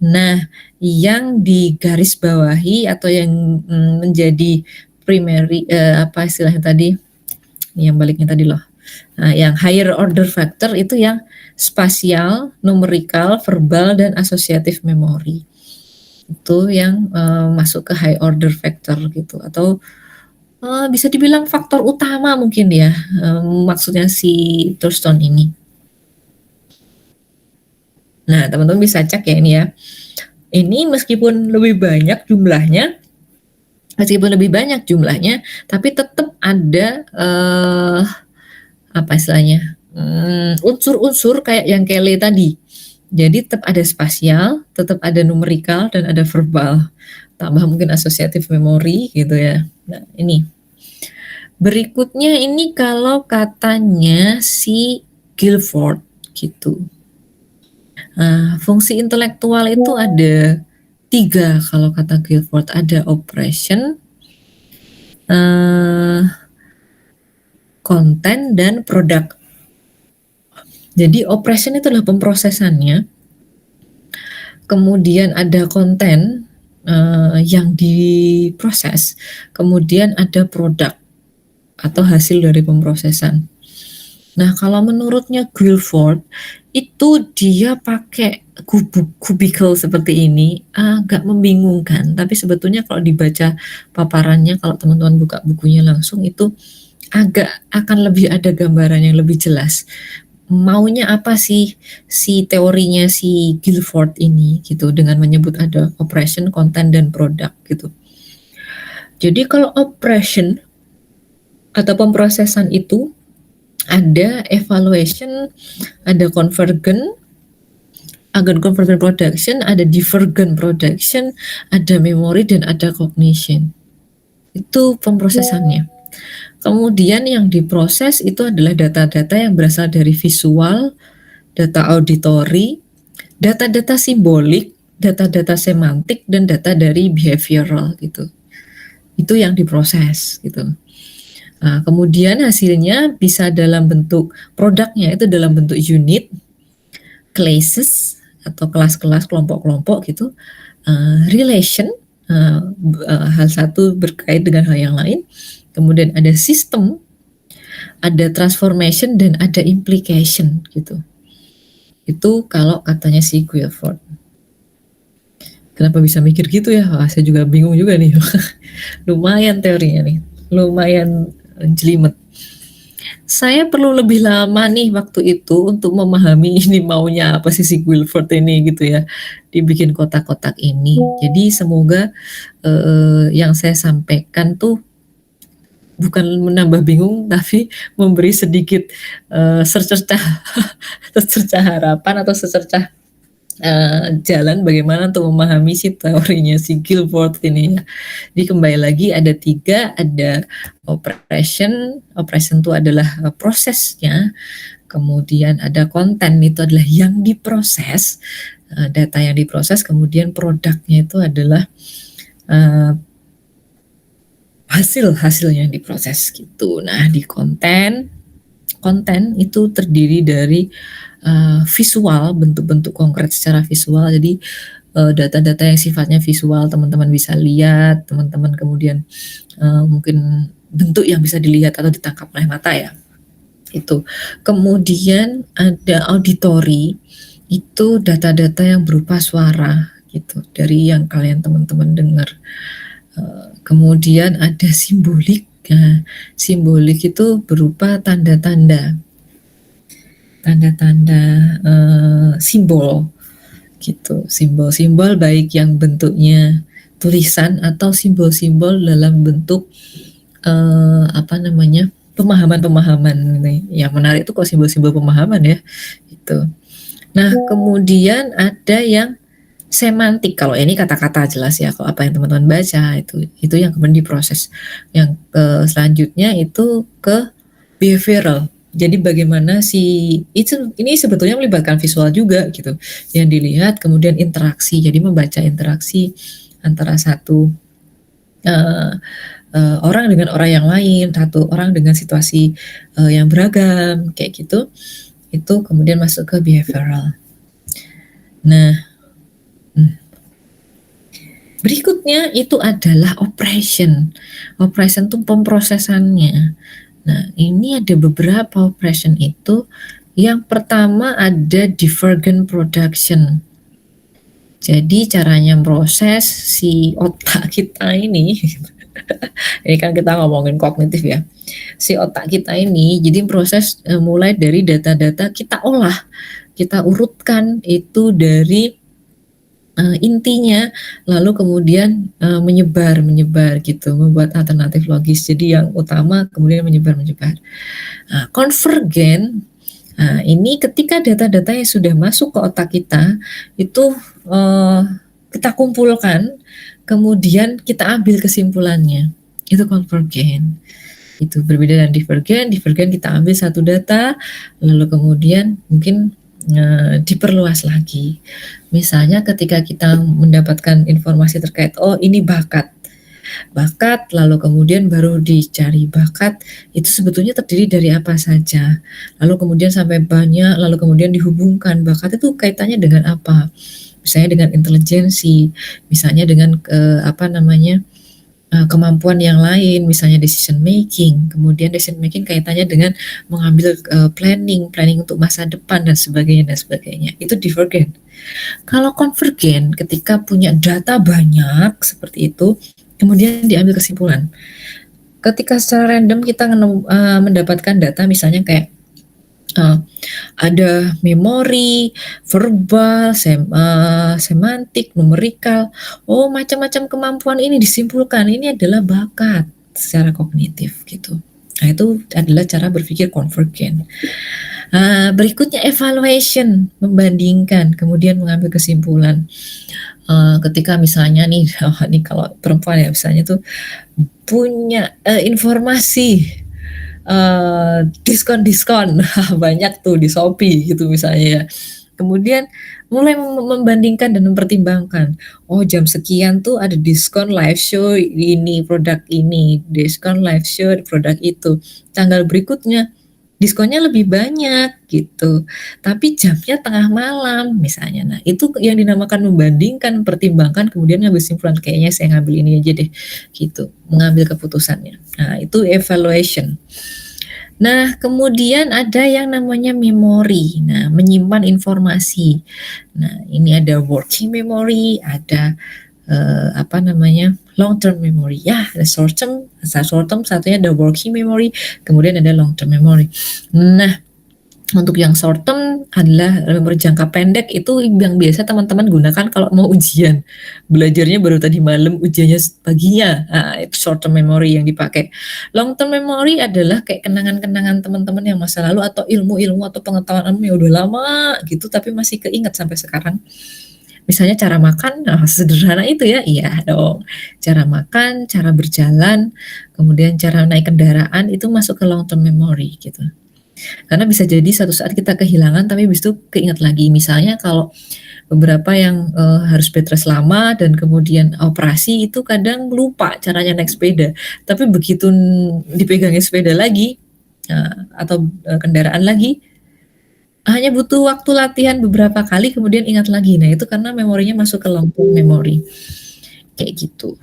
Nah, yang digaris bawahi atau yang menjadi primary, istilahnya tadi, yang baliknya tadi loh. Nah, yang higher order factor itu yang spasial, numerical, verbal, dan associative memory. Itu yang masuk ke high order factor gitu, atau bisa dibilang faktor utama mungkin ya, maksudnya si Thurston ini. Nah, teman-teman bisa cek ya ini ya. Ini meskipun lebih banyak jumlahnya, tapi tetap ada unsur-unsur kayak yang Kelly tadi. Jadi tetap ada spasial, tetap ada numerikal, dan ada verbal. Tambah mungkin associative memory gitu ya. Nah, ini. Berikutnya ini kalau katanya si Guilford gitu. Nah, fungsi intelektual itu ada 3 kalau kata Guilford. Ada oppression, content, dan product. Jadi oppression itu adalah pemrosesannya. Kemudian ada konten yang diproses, kemudian ada produk atau hasil dari pemrosesan. Nah, kalau menurutnya Guilford itu dia pakai kubikel seperti ini, agak membingungkan, tapi sebetulnya kalau dibaca paparannya, kalau teman-teman buka bukunya langsung, itu akan lebih ada gambaran yang lebih jelas. Maunya apa sih si teorinya si Guilford ini gitu, dengan menyebut ada oppression, content, dan produk gitu. Jadi kalau oppression atau pemrosesan itu ada evaluation, ada convergent production, ada divergent production, ada memory, dan ada cognition. Itu pemrosesannya. Kemudian yang diproses itu adalah data-data yang berasal dari visual, data auditory, data-data simbolik, data-data semantik, dan data dari behavioral gitu. Itu yang diproses gitu. Nah, kemudian hasilnya bisa dalam bentuk produknya itu dalam bentuk unit, classes atau kelas-kelas, kelompok-kelompok gitu, relation, hal satu berkait dengan hal yang lain, kemudian ada sistem, ada transformation, dan ada implication gitu. Itu kalau katanya si Guilford. Kenapa bisa mikir gitu ya? Wah, saya juga bingung juga nih. Lumayan teorinya nih, lumayan jelimet. Saya perlu lebih lama nih waktu itu untuk memahami ini maunya apa sih si Guilford ini gitu ya, dibikin kotak-kotak ini. Jadi semoga yang saya sampaikan tuh bukan menambah bingung, tapi memberi sedikit secercah harapan atau secercah jalan bagaimana untuk memahami si teorinya si Guilford ini ya. Jadi kembali lagi ada 3, ada operation itu adalah prosesnya, kemudian ada konten itu adalah yang diproses, data yang diproses, kemudian produknya itu adalah hasilnya yang diproses gitu. Nah di konten itu terdiri dari visual, bentuk-bentuk konkret secara visual. Jadi data-data yang sifatnya visual teman-teman bisa lihat, teman-teman kemudian mungkin bentuk yang bisa dilihat atau ditangkap oleh mata ya. Itu. Kemudian ada auditory, itu data-data yang berupa suara gitu dari yang kalian teman-teman dengar. Kemudian ada simbolik. Nah, simbolik itu berupa tanda-tanda simbol gitu, simbol-simbol baik yang bentuknya tulisan atau simbol-simbol dalam bentuk pemahaman ini. Yang menarik itu kok simbol-simbol pemahaman ya gitu. Nah kemudian ada yang semantik, kalau ini kata-kata jelas ya, kalau apa yang teman-teman baca itu yang kemudian diproses. Yang selanjutnya itu ke behavioral. Jadi bagaimana ini sebetulnya melibatkan visual juga gitu, yang dilihat, kemudian interaksi. Jadi membaca interaksi antara satu orang dengan orang yang lain, satu orang dengan situasi yang beragam kayak gitu. Itu kemudian masuk ke behavioral. Nah berikutnya itu adalah operation. Operation itu pemprosesannya. Nah, ini ada beberapa operation itu. Yang pertama ada divergent production. Jadi caranya proses si otak kita ini, ini kan kita ngomongin kognitif ya. Si otak kita ini jadi proses mulai dari data-data kita olah, kita urutkan itu dari intinya, lalu kemudian menyebar gitu, membuat alternatif logis. Jadi yang utama kemudian menyebar. Konvergen, ini ketika data-data yang sudah masuk ke otak kita itu kita kumpulkan, kemudian kita ambil kesimpulannya. Itu konvergen. Itu berbeda dengan divergen. Divergen kita ambil satu data, lalu kemudian mungkin diperluas lagi. Misalnya ketika kita mendapatkan informasi terkait ini bakat, lalu kemudian baru dicari bakat itu sebetulnya terdiri dari apa saja, lalu kemudian sampai banyak, lalu kemudian dihubungkan bakat itu kaitannya dengan apa, misalnya dengan intelijensi, misalnya dengan kemampuan yang lain, misalnya decision making. Kemudian decision making kaitannya dengan mengambil planning untuk masa depan dan sebagainya. Itu divergen. Kalau konvergen, ketika punya data banyak seperti itu, kemudian diambil kesimpulan. Ketika secara random kita mendapatkan data, misalnya kayak ada memori, verbal, semantik, numerikal. Macam-macam kemampuan ini disimpulkan ini adalah bakat secara kognitif gitu. Nah, itu adalah cara berpikir konvergen. Berikutnya evaluation, membandingkan, kemudian mengambil kesimpulan. Ketika misalnya nih kalau perempuan ya misalnya tuh punya informasi diskon banyak tuh di Shopee gitu misalnya ya. Kemudian mulai membandingkan dan mempertimbangkan. Oh, jam sekian tuh ada diskon live show ini, produk ini, diskon live show produk itu. Tanggal berikutnya diskonnya lebih banyak gitu. Tapi jamnya tengah malam misalnya. Nah, itu yang dinamakan membandingkan, mempertimbangkan, kemudian ngambil kesimpulan kayaknya saya ngambil ini aja deh gitu, mengambil keputusannya. Nah, itu evaluation. Nah, kemudian ada yang namanya memori. Nah, menyimpan informasi. Nah, ini ada working memory, ada long term memory. Ya, ada short term, satunya ada working memory, kemudian ada long term memory. Nah, untuk yang short term adalah memori jangka pendek, itu yang biasa teman-teman gunakan kalau mau ujian. Belajarnya baru tadi malam, ujiannya paginya. Nah, itu short term memory yang dipakai. Long term memory adalah kayak kenangan-kenangan teman-teman yang masa lalu atau ilmu-ilmu atau pengetahuan yang udah lama gitu tapi masih keinget sampai sekarang. Misalnya cara makan, sederhana itu ya, iya dong. Cara makan, cara berjalan, kemudian cara naik kendaraan itu masuk ke long term memory gitu. Karena bisa jadi suatu saat kita kehilangan tapi habis itu keinget lagi. Misalnya kalau beberapa yang harus bed rest lama dan kemudian operasi itu kadang lupa caranya naik sepeda. Tapi begitu dipegangin sepeda lagi atau kendaraan lagi, hanya butuh waktu latihan beberapa kali kemudian ingat lagi. Nah, itu karena memorinya masuk ke long term memory. Kayak gitu.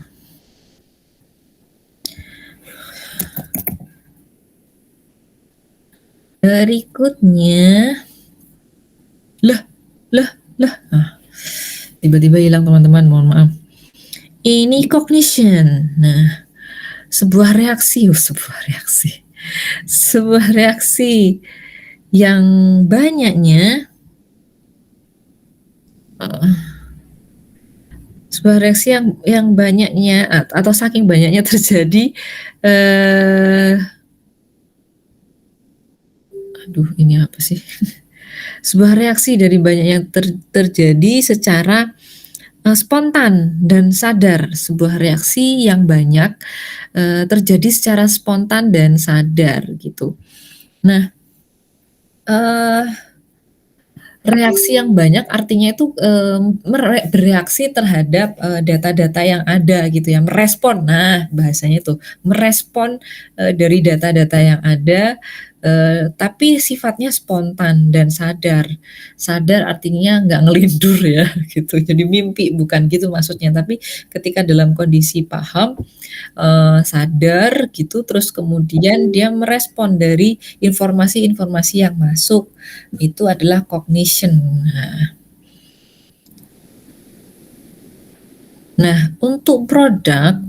Berikutnya tiba-tiba hilang teman-teman, mohon maaf. Ini cognition. Nah, sebuah reaksi yang banyaknya sebuah reaksi yang banyaknya atau saking banyaknya terjadi ini apa sih? Sebuah reaksi dari banyak yang terjadi secara spontan dan sadar. Sebuah reaksi yang banyak terjadi secara spontan dan sadar gitu. Nah, reaksi yang banyak artinya itu bereaksi terhadap data-data yang ada gitu ya, merespon. Nah, bahasanya itu merespon dari data-data yang ada, tapi sifatnya spontan dan sadar. Sadar artinya nggak ngelindur ya gitu. Jadi mimpi bukan gitu maksudnya, tapi ketika dalam kondisi paham, sadar gitu, terus kemudian dia merespon dari informasi-informasi yang masuk. Itu adalah cognition. Nah, untuk produk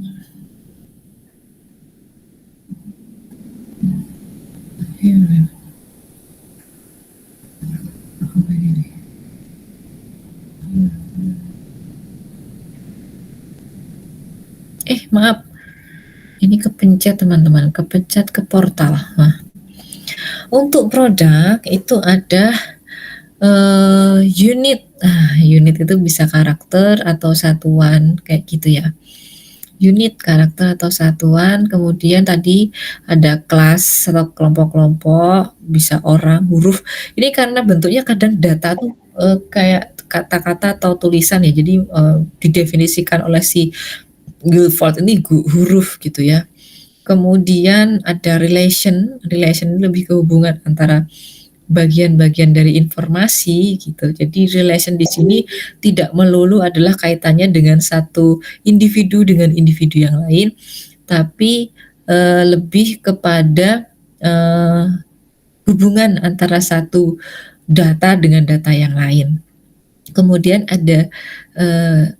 maaf. Ini kepencet teman-teman, kepencet ke portal. Nah, untuk produk itu ada unit. Unit itu bisa karakter atau satuan kayak gitu ya. Unit, karakter atau satuan, kemudian tadi ada kelas atau kelompok-kelompok, bisa orang, huruf. Ini karena bentuknya kadang data tuh kayak kata-kata atau tulisan ya, jadi didefinisikan oleh si Guilford ini huruf gitu ya. Kemudian ada relation lebih ke hubungan antara bagian-bagian dari informasi gitu. Jadi relation di sini tidak melulu adalah kaitannya dengan satu individu dengan individu yang lain, tapi lebih kepada hubungan antara satu data dengan data yang lain. Kemudian ada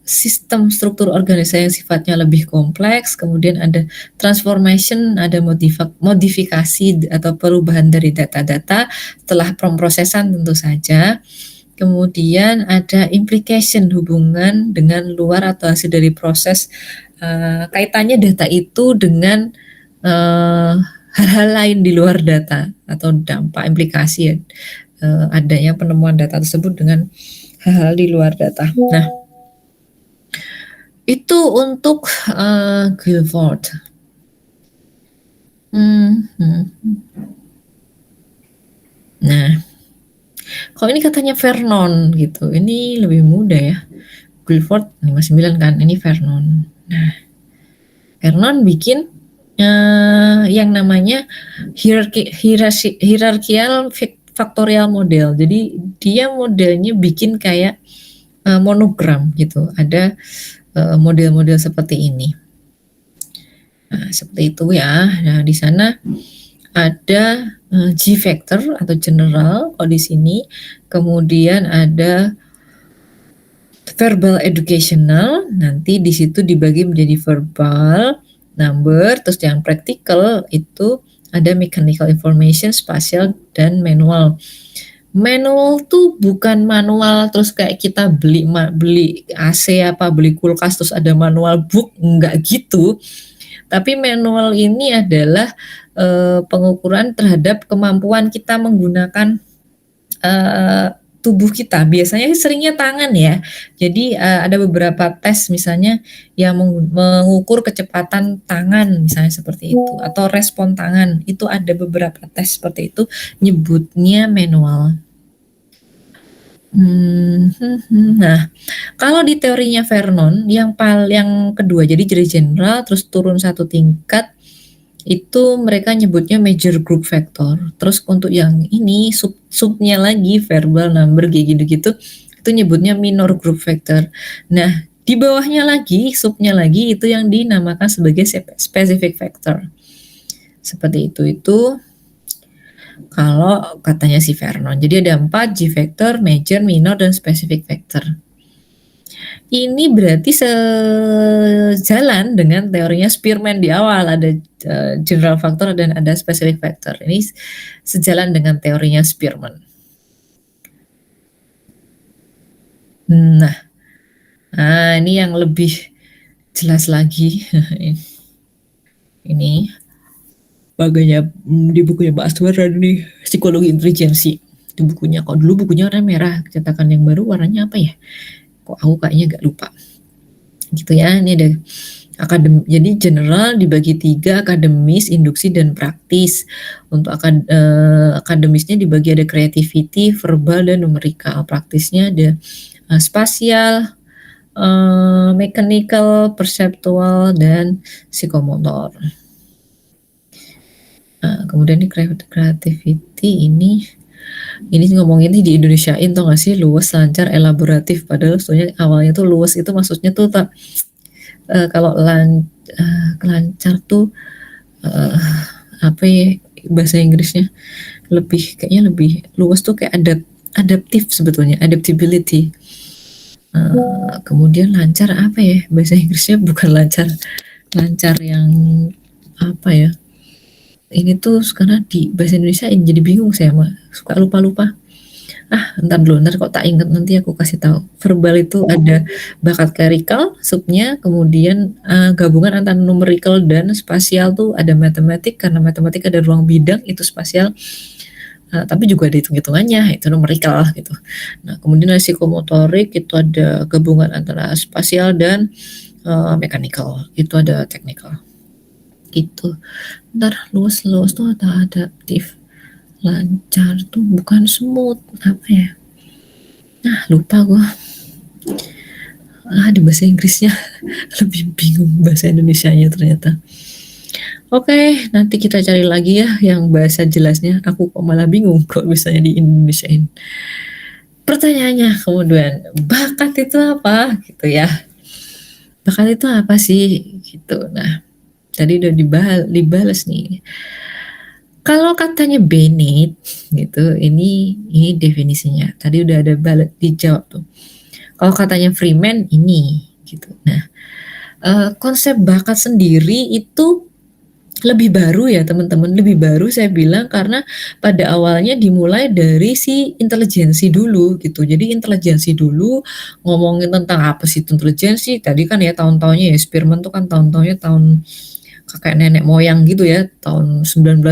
sistem struktur organisasi yang sifatnya lebih kompleks, kemudian ada transformation, ada modifikasi atau perubahan dari data-data setelah pemrosesan tentu saja. Kemudian ada implication, hubungan dengan luar atau hasil dari proses, kaitannya data itu dengan hal-hal lain di luar data atau dampak implikasi ya, adanya penemuan data tersebut dengan hal-hal di luar data. Nah, itu untuk Guilford. Nah, Kalau ini katanya Vernon gitu, ini lebih muda ya. Guilford 59 kan, ini Vernon. Nah, Vernon bikin yang namanya hierarchical factorial model. Jadi dia modelnya bikin kayak monogram gitu. Ada model-model seperti ini. Nah, seperti itu ya. Nah, di sana ada G factor atau general kalau di sini. Kemudian ada verbal educational, nanti di situ dibagi menjadi verbal, number, terus yang practical itu ada mechanical information, spatial, dan manual. Manual tuh bukan manual terus kayak kita beli AC apa, beli kulkas terus ada manual book, enggak gitu. Tapi manual ini adalah pengukuran terhadap kemampuan kita menggunakan tubuh kita. Biasanya seringnya tangan ya. Jadi ada beberapa tes misalnya yang mengukur kecepatan tangan misalnya seperti itu, atau respon tangan. Itu ada beberapa tes seperti itu, nyebutnya manual. Nah, kalau di teorinya Vernon yang kedua, jadi general terus turun satu tingkat, itu mereka nyebutnya major group factor. Terus untuk yang ini subnya lagi verbal, number, kayak gitu-gitu, itu nyebutnya minor group factor. Nah, di bawahnya lagi, subnya lagi itu yang dinamakan sebagai specific factor. Seperti itu kalau katanya si Vernon. Jadi ada 4 G factor, major, minor, dan specific factor. Ini berarti sejalan dengan teorinya Spearman di awal, ada general factor dan ada specific factor. Ini sejalan dengan teorinya Spearman. Nah, ini yang lebih jelas lagi. Ini bagainya di bukunya Mbak Aswara nih, psikologi intelijensi. Di bukunya, kok dulu bukunya warna merah, cetakan yang baru warnanya apa ya? Kok aku kayaknya gak lupa. Gitu ya, ini ada jadi general dibagi 3, akademis, induksi, dan praktis. Untuk akademisnya dibagi ada creativity, verbal, dan numerikal. Praktisnya ada spasial, mechanical, perceptual, dan psikomotor. Kemudian di creativity ini ngomongin di Indonesiain tau gak sih, luwes, lancar, elaboratif. Padahal sebenarnya awalnya tuh luwes itu maksudnya tuh kalau lancar tuh apa ya bahasa Inggrisnya, kayaknya lebih luwes tuh kayak adaptif sebetulnya, adaptability. Kemudian lancar apa ya bahasa Inggrisnya, bukan lancar yang apa ya, ini tuh sekarang di bahasa Indonesia jadi bingung saya mah, suka lupa. Ntar kok tak inget nanti aku kasih tahu. Verbal itu ada bakat clerical, subnya, kemudian gabungan antara numerical dan spasial tuh ada matematik, karena matematik ada ruang bidang, itu spasial. Tapi juga ada hitung-hitungannya, itu numerical gitu. Nah, kemudian ada psikomotorik, itu ada gabungan antara spasial dan mechanical, itu ada technical. Gitu. Ntar luas tuh ada adaptif, lancar tuh bukan smooth, apa ya, lupa gue. Di bahasa Inggrisnya lebih bingung bahasa Indonesianya ternyata. Oke, nanti kita cari lagi ya yang bahasa jelasnya. Aku kok malah bingung kok misalnya di Indonesiain. Pertanyaannya kemudian, bakat itu apa gitu ya, bakat itu apa sih gitu. Nah, tadi udah dibalas nih. Kalau katanya Bennett gitu, ini definisinya. Tadi udah ada dijawab tuh. Kalau katanya Freeman ini gitu. Nah, konsep bakat sendiri itu lebih baru ya teman-teman, lebih baru saya bilang, karena pada awalnya dimulai dari si intelijensi dulu gitu. Jadi intelijensi dulu, ngomongin tentang apa sih intelijensi. Tadi kan ya tahun-tahunnya ya, Spearman tuh kan tahun-tahunnya tahun kakek nenek moyang gitu ya, tahun 1900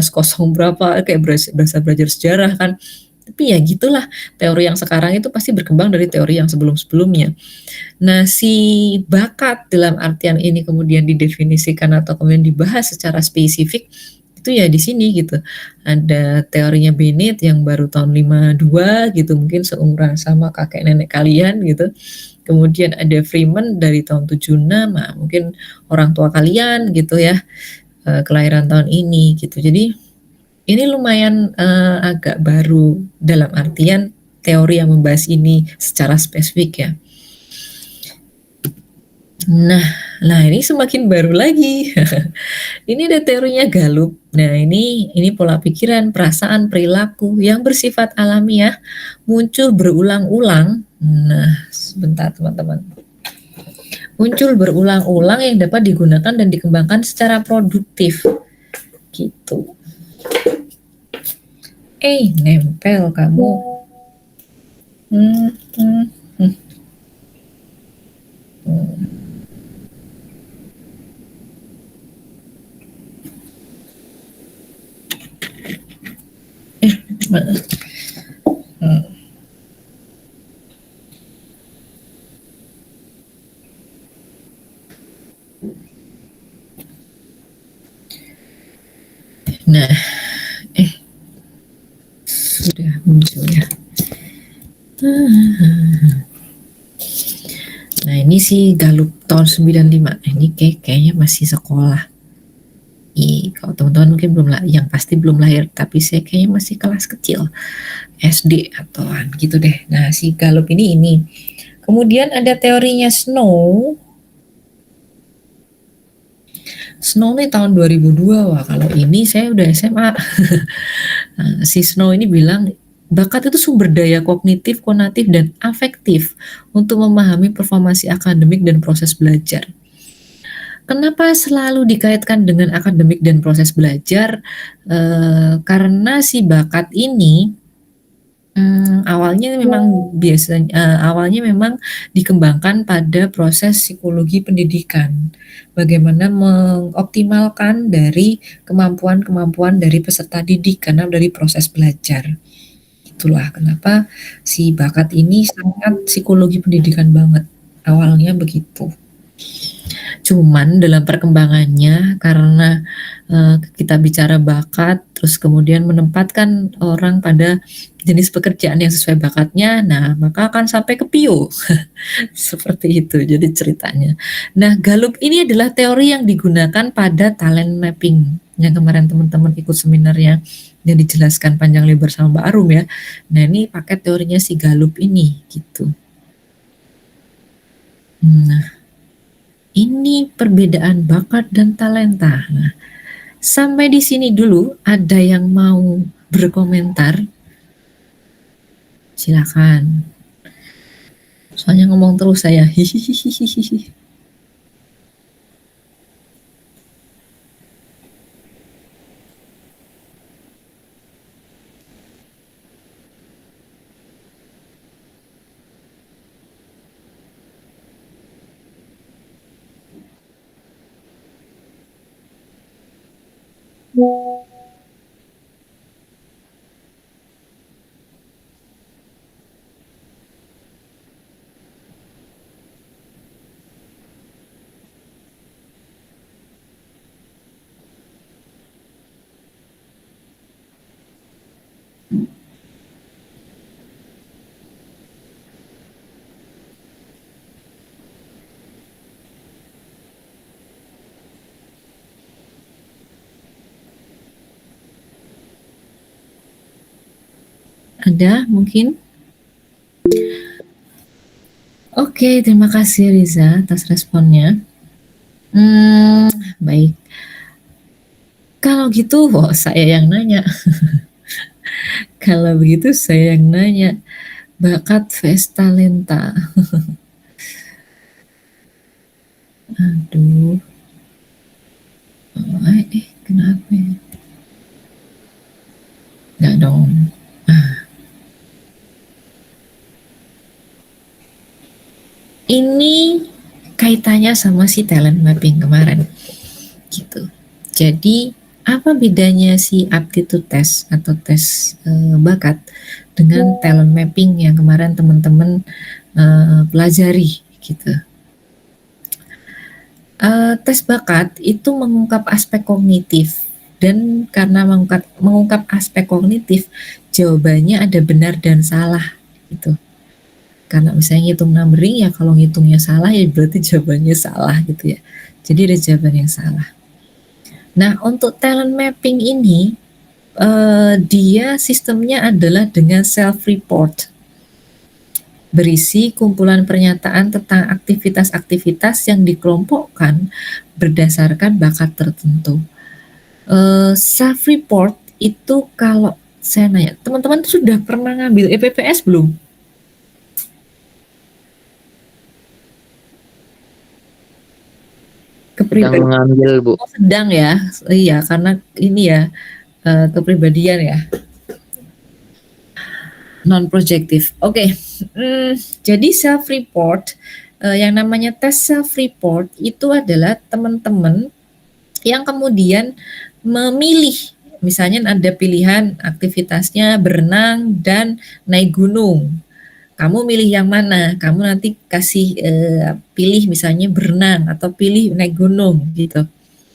berapa, kayak berasa belajar sejarah kan. Tapi ya gitulah, teori yang sekarang itu pasti berkembang dari teori yang sebelum-sebelumnya. Nah, si bakat dalam artian ini kemudian didefinisikan atau kemudian dibahas secara spesifik, itu itu ya di sini gitu. Ada teorinya Bennett yang baru tahun 52 gitu, mungkin seumuran sama kakek nenek kalian gitu. Kemudian ada Freeman dari tahun 76, nah mungkin orang tua kalian gitu ya, kelahiran tahun ini gitu. Jadi ini lumayan agak baru dalam artian teori yang membahas ini secara spesifik ya. Nah ini semakin baru lagi. Ini ada teorinya Gallup. Nah ini pola pikiran, perasaan, perilaku yang bersifat alamiah muncul berulang-ulang. Nah sebentar teman-teman. Muncul berulang-ulang yang dapat digunakan dan dikembangkan secara produktif. Gitu. Nempel kamu. Nah, sudah muncul ya. Nah ini sih Gallup tahun 95. Ini kayaknya masih sekolah. Kalau teman-teman mungkin belum yang pasti belum lahir, tapi saya kayaknya masih kelas kecil, SD atauan gitu deh. Nah si Gallup ini. Kemudian ada teorinya Snow. Snow nih tahun 2002. Wah kalau ini saya udah SMA. Nah, si Snow ini bilang bakat itu sumber daya kognitif, konatif, dan afektif untuk memahami performasi akademik dan proses belajar. Kenapa selalu dikaitkan dengan akademik dan proses belajar? Karena si bakat ini awalnya memang dikembangkan pada proses psikologi pendidikan. Bagaimana mengoptimalkan dari kemampuan-kemampuan dari peserta didik karena dari proses belajar. Itulah kenapa si bakat ini sangat psikologi pendidikan banget. Awalnya begitu. Cuman dalam perkembangannya karena kita bicara bakat, terus kemudian menempatkan orang pada jenis pekerjaan yang sesuai bakatnya, nah maka akan sampai ke PIO. Seperti itu jadi ceritanya. Nah Gallup ini adalah teori yang digunakan pada talent mapping yang kemarin teman-teman ikut seminarnya yang dijelaskan panjang lebar sama Mbak Arum ya. Nah ini pakai teorinya si Gallup ini gitu. Nah ini perbedaan bakat dan talenta. Nah, sampai di sini dulu ada yang mau berkomentar? Silakan. Soalnya ngomong terus saya. Hihihihihi. Ada mungkin? Oke, terima kasih Riza atas responnya. Baik. Kalau gitu, saya yang nanya. Kalau begitu saya yang nanya. Bakat vs talenta. Aduh. Kenapa ya? Nggak dong. Ini kaitannya sama si talent mapping kemarin gitu. Jadi apa bedanya si aptitude test atau tes bakat dengan talent mapping yang kemarin teman-teman pelajari gitu. Tes bakat itu mengungkap aspek kognitif dan karena mengungkap aspek kognitif, jawabannya ada benar dan salah gitu. Karena misalnya ngitung numbering ya, kalau ngitungnya salah ya berarti jawabannya salah gitu ya. Jadi ada jawaban yang salah. Nah, untuk talent mapping ini dia sistemnya adalah dengan self-report. Berisi kumpulan pernyataan tentang aktivitas-aktivitas yang dikelompokkan berdasarkan bakat tertentu. Self-report itu kalau saya nanya, teman-teman sudah pernah ngambil EPPS belum? Sedang mengambil, Bu. Oh, sedang ya, iya karena ini ya kepribadian ya, non projective. Oke. Jadi self report, yang namanya tes self report itu adalah teman-teman yang kemudian memilih, misalnya ada pilihan aktivitasnya berenang dan naik gunung. Kamu milih yang mana? Kamu nanti kasih pilih misalnya berenang atau pilih naik gunung gitu.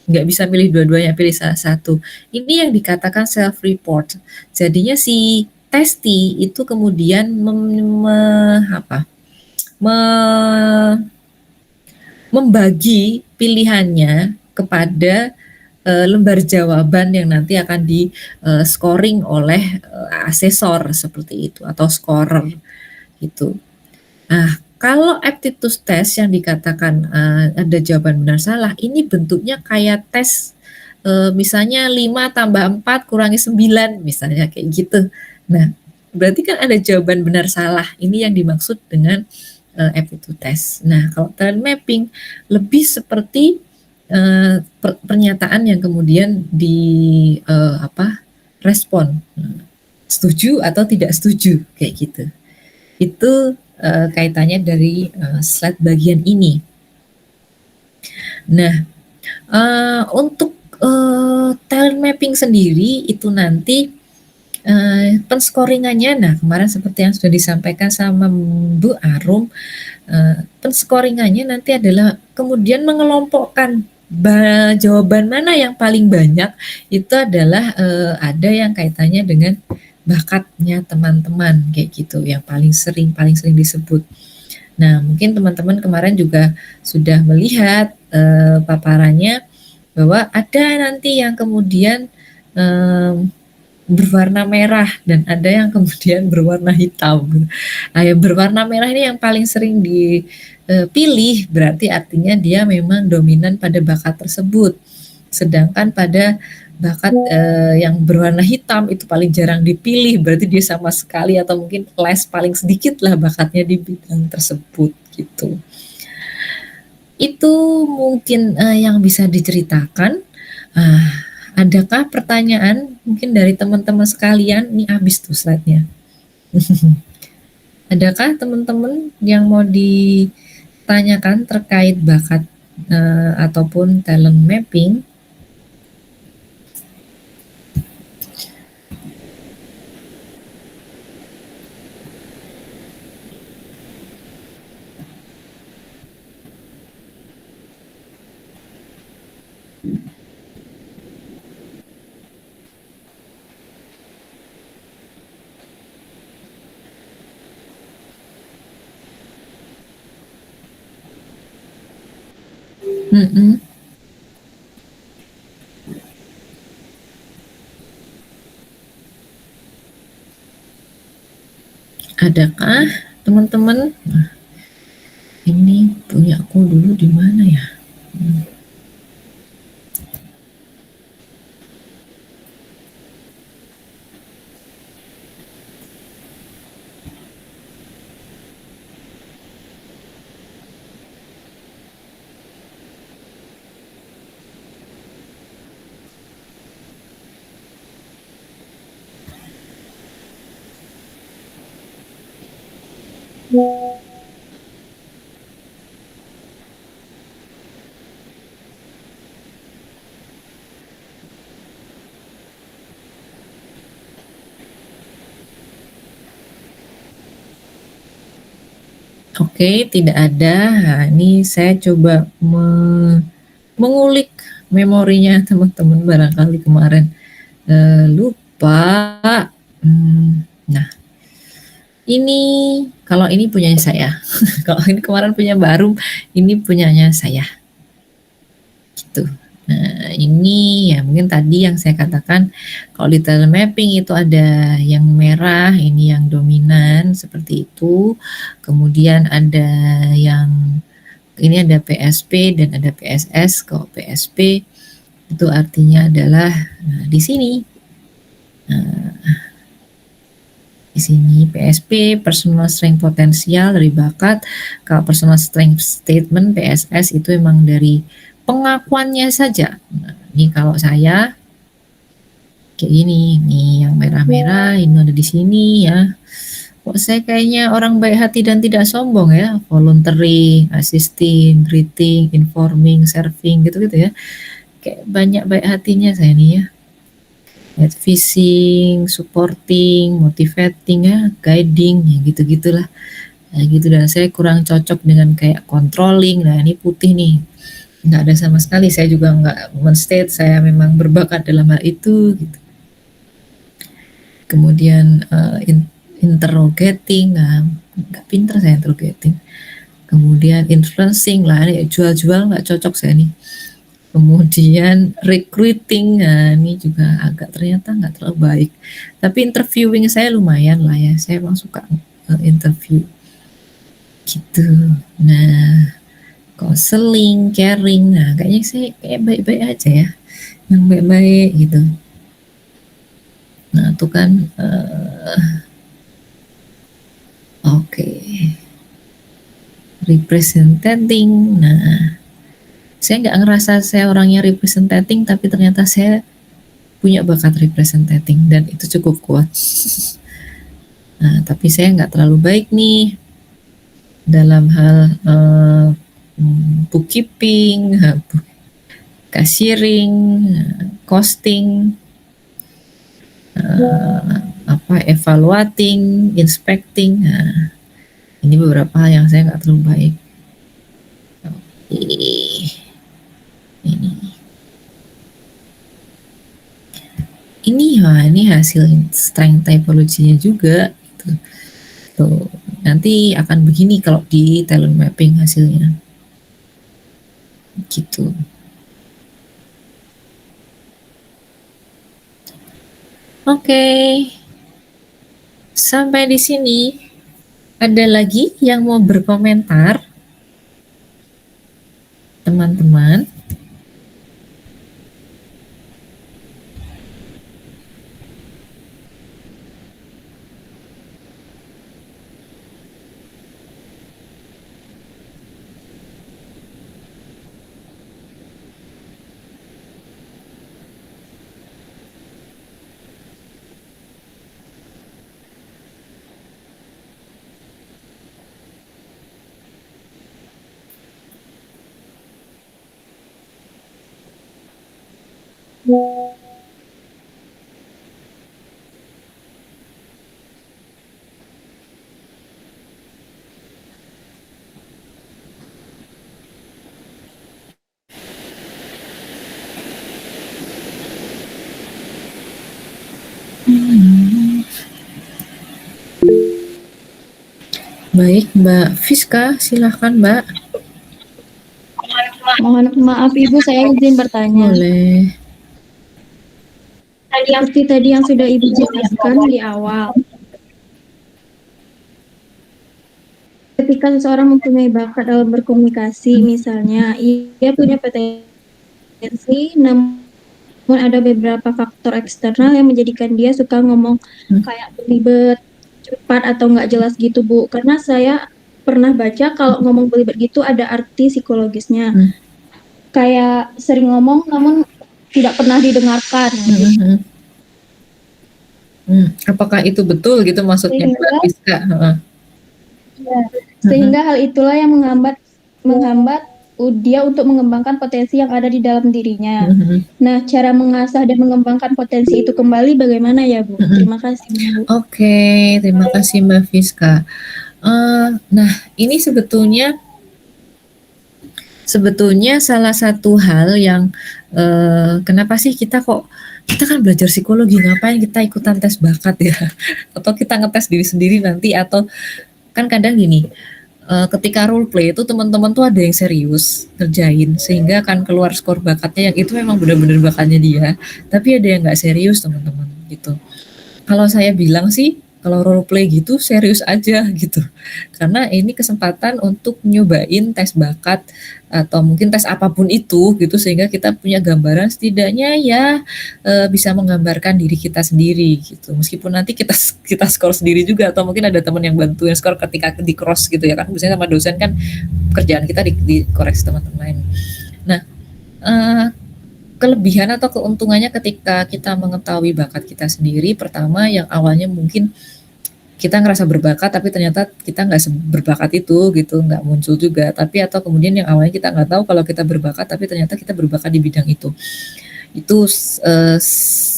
Nggak bisa pilih dua-duanya, pilih salah satu. Ini yang dikatakan self report. Jadinya si testi itu kemudian membagi pilihannya kepada lembar jawaban yang nanti akan di scoring oleh asesor seperti itu atau scorer gitu. Nah, kalau aptitude test yang dikatakan ada jawaban benar salah, ini bentuknya kayak tes misalnya 5 tambah 4 kurangi 9 misalnya kayak gitu. Nah, berarti kan ada jawaban benar salah. Ini yang dimaksud dengan aptitude test. Nah, kalau talent mapping lebih seperti pernyataan yang kemudian respon. Setuju atau tidak setuju kayak gitu. Itu kaitannya dari slide bagian ini. Nah, untuk talent mapping sendiri itu nanti penscoringannya, nah kemarin seperti yang sudah disampaikan sama Bu Arum, penscoringannya nanti adalah kemudian mengelompokkan jawaban mana yang paling banyak, itu adalah ada yang kaitannya dengan bakatnya teman-teman kayak gitu, yang paling sering disebut. Nah, mungkin teman-teman kemarin juga sudah melihat paparannya bahwa ada nanti yang kemudian berwarna merah dan ada yang kemudian berwarna hitam. Nah, yang berwarna merah ini yang paling sering dipilih, berarti artinya dia memang dominan pada bakat tersebut. Sedangkan pada bakat yang berwarna hitam itu paling jarang dipilih, berarti dia sama sekali atau mungkin paling sedikit lah bakatnya di bidang tersebut gitu. Itu mungkin yang bisa diceritakan. Adakah pertanyaan mungkin dari teman-teman sekalian? Ini habis tuh slide-nya. Adakah teman-teman yang mau ditanyakan terkait bakat ataupun talent mapping? Adakah teman-teman? Nah, ini punya aku dulu di mana ya? Oke, tidak ada. Nah, ini saya coba mengulik memorinya teman-teman barangkali kemarin lupa. Nah, ini kalau ini punyanya saya. Kalau ini kemarin punya Barum, ini punyanya saya. Gitu. Nah, ini ya mungkin tadi yang saya katakan kalau di talent mapping itu ada yang merah, ini yang dominan seperti itu. Kemudian ada yang ini ada PSP dan ada PSS. Kalau PSP itu artinya adalah di sini. Di sini PSP personal strength potensial dari bakat. Kalau personal strength statement PSS itu emang dari pengakuannya saja. Nah, ini kalau saya kayak gini, nih yang merah-merah ini ada di sini ya. Kok saya kayaknya orang baik hati dan tidak sombong ya, volunteering, assisting, greeting, informing, serving gitu-gitu ya. Kayak banyak baik hatinya saya nih ya. Advising, supporting, motivating ya, guiding ya gitu-gitulah. Nah, gitu dan saya kurang cocok dengan kayak controlling. Nah, ini putih nih. Nggak ada sama sekali, saya juga nggak men-state saya memang berbakat dalam hal itu gitu. Kemudian interrogating, nah, nggak pinter saya interrogating. Kemudian influencing lah, ini jual-jual nggak cocok saya nih. Kemudian recruiting, nah ini juga agak ternyata nggak terlalu baik. Tapi interviewing saya lumayan lah ya, saya emang suka interview gitu. Nah, counseling, caring, nah kayaknya saya kayak baik-baik aja ya, yang baik-baik gitu. Nah itu kan oke. Representing, nah saya nggak ngerasa saya orangnya representing, tapi ternyata saya punya bakat representing dan itu cukup kuat. Nah, tapi saya nggak terlalu baik nih dalam hal bookkeeping, cashiering, costing, evaluating, inspecting. Nah, ini beberapa hal yang saya nggak terlalu baik. Ini hasil strength typology-nya juga gitu. Tuh, nanti akan begini kalau di talent mapping hasilnya gitu. Oke. Sampai di sini ada lagi yang mau berkomentar teman-teman? Baik, Mbak Fiska, silahkan Mbak. Mohon maaf Ibu, saya izin bertanya. Boleh. Seperti tadi yang sudah Ibu jelaskan di awal. Ketika seseorang mempunyai bakat dalam berkomunikasi, misalnya ia punya potensi, namun ada beberapa faktor eksternal yang menjadikan dia suka ngomong kayak belibet, cepat atau nggak jelas gitu Bu. Karena saya pernah baca kalau ngomong belibet gitu ada arti psikologisnya. Kayak sering ngomong namun tidak pernah didengarkan. Apakah itu betul gitu maksudnya Mbak Fiska? Ya, sehingga hal itulah yang menghambat dia untuk mengembangkan potensi yang ada di dalam dirinya. Nah, cara mengasah dan mengembangkan potensi itu kembali bagaimana ya Bu? Terima kasih Bu. Oke, terima kasih Mbak Fiska. Nah, ini sebetulnya Sebetulnya salah satu hal yang kenapa sih kita kan belajar psikologi, ngapain kita ikutan tes bakat ya? Atau kita ngetes diri sendiri nanti, atau kan kadang gini, ketika role play itu teman-teman tuh ada yang serius ngerjain sehingga kan keluar skor bakatnya yang itu memang benar-benar bakatnya dia, tapi ada yang nggak serius teman-teman gitu. Kalau saya bilang sih, kalau role play gitu serius aja gitu. Karena ini kesempatan untuk nyobain tes bakat atau mungkin tes apapun itu gitu, sehingga kita punya gambaran setidaknya ya bisa menggambarkan diri kita sendiri gitu. Meskipun nanti kita skor sendiri juga, atau mungkin ada teman yang bantuin skor ketika di cross gitu ya kan. Biasanya sama dosen kan kerjaan kita di koreksi teman-teman lain. Nah, kelebihan atau keuntungannya ketika kita mengetahui bakat kita sendiri, pertama yang awalnya mungkin kita ngerasa berbakat tapi ternyata kita nggak berbakat itu gitu, nggak muncul juga. Tapi atau kemudian yang awalnya kita nggak tahu kalau kita berbakat tapi ternyata kita berbakat di bidang itu. Itu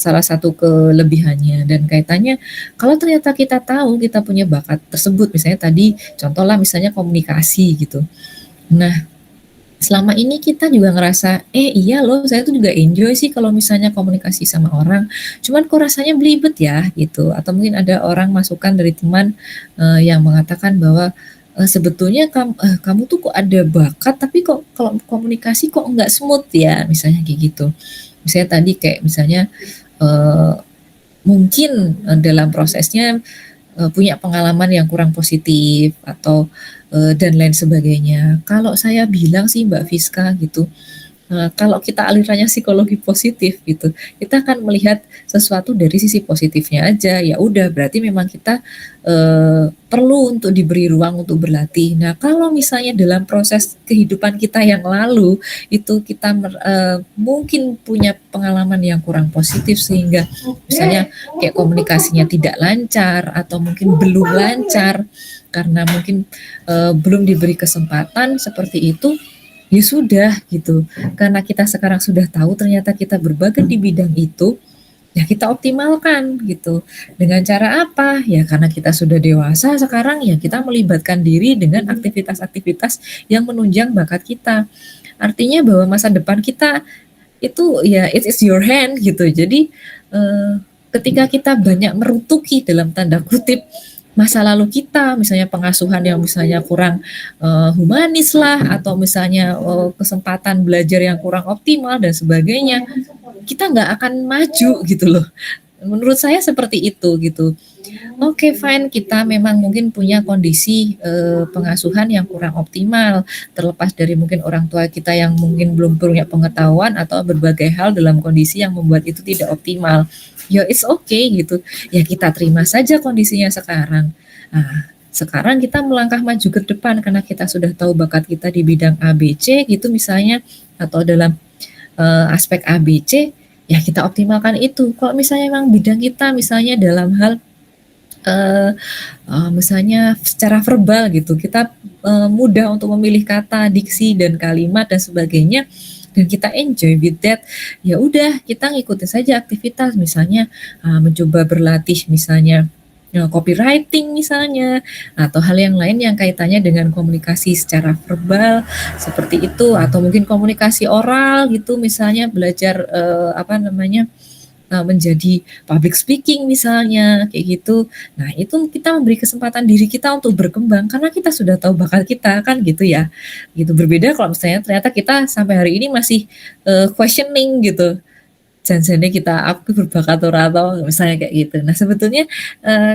salah satu kelebihannya. Dan kaitannya kalau ternyata kita tahu kita punya bakat tersebut, misalnya tadi contoh lah misalnya komunikasi gitu. Nah, selama ini kita juga ngerasa, iya loh saya tuh juga enjoy sih kalau misalnya komunikasi sama orang, cuman kok rasanya belibet ya gitu. Atau mungkin ada orang masukan dari teman yang mengatakan bahwa sebetulnya kamu tuh kok ada bakat tapi kok kalau komunikasi kok nggak smooth ya, misalnya kayak gitu. Misalnya tadi kayak misalnya mungkin dalam prosesnya punya pengalaman yang kurang positif atau dan lain sebagainya. Kalau saya bilang sih Mbak Fiska gitu, kalau kita alirannya psikologi positif gitu, kita akan melihat sesuatu dari sisi positifnya aja. Ya udah, berarti memang kita perlu untuk diberi ruang untuk berlatih. Nah, kalau misalnya dalam proses kehidupan kita yang lalu itu kita mungkin punya pengalaman yang kurang positif sehingga misalnya kayak komunikasinya tidak lancar atau mungkin belum lancar karena mungkin belum diberi kesempatan seperti itu, ya sudah gitu. Karena kita sekarang sudah tahu ternyata kita berbakat di bidang itu, ya kita optimalkan gitu. Dengan cara apa? Ya karena kita sudah dewasa sekarang, ya kita melibatkan diri dengan aktivitas-aktivitas yang menunjang bakat kita. Artinya bahwa masa depan kita itu ya it is your hand gitu. Jadi ketika kita banyak merutuki dalam tanda kutip masa lalu kita, misalnya pengasuhan yang misalnya kurang humanis lah, atau misalnya kesempatan belajar yang kurang optimal dan sebagainya, kita nggak akan maju gitu loh. Menurut saya seperti itu gitu. Oke, fine, kita memang mungkin punya kondisi pengasuhan yang kurang optimal, terlepas dari mungkin orang tua kita yang mungkin belum punya pengetahuan atau berbagai hal dalam kondisi yang membuat itu tidak optimal. Ya it's okay gitu. Ya kita terima saja kondisinya sekarang. Nah, sekarang kita melangkah maju ke depan karena kita sudah tahu bakat kita di bidang ABC gitu misalnya, atau dalam aspek ABC, ya kita optimalkan itu. Kalau misalnya memang bidang kita misalnya dalam hal misalnya secara verbal gitu, kita mudah untuk memilih kata, diksi dan kalimat dan sebagainya, dan kita enjoy with that, ya udah kita ngikutin saja aktivitas, misalnya mencoba berlatih misalnya copywriting misalnya, atau hal yang lain yang kaitannya dengan komunikasi secara verbal seperti itu, atau mungkin komunikasi oral gitu, misalnya belajar menjadi public speaking misalnya kayak gitu. Nah, itu kita memberi kesempatan diri kita untuk berkembang karena kita sudah tahu bakat kita kan gitu ya. Gitu, berbeda kalau misalnya ternyata kita sampai hari ini masih questioning gitu. Jangan-jangan kita aku berbakat atau misalnya kayak gitu. Nah, sebetulnya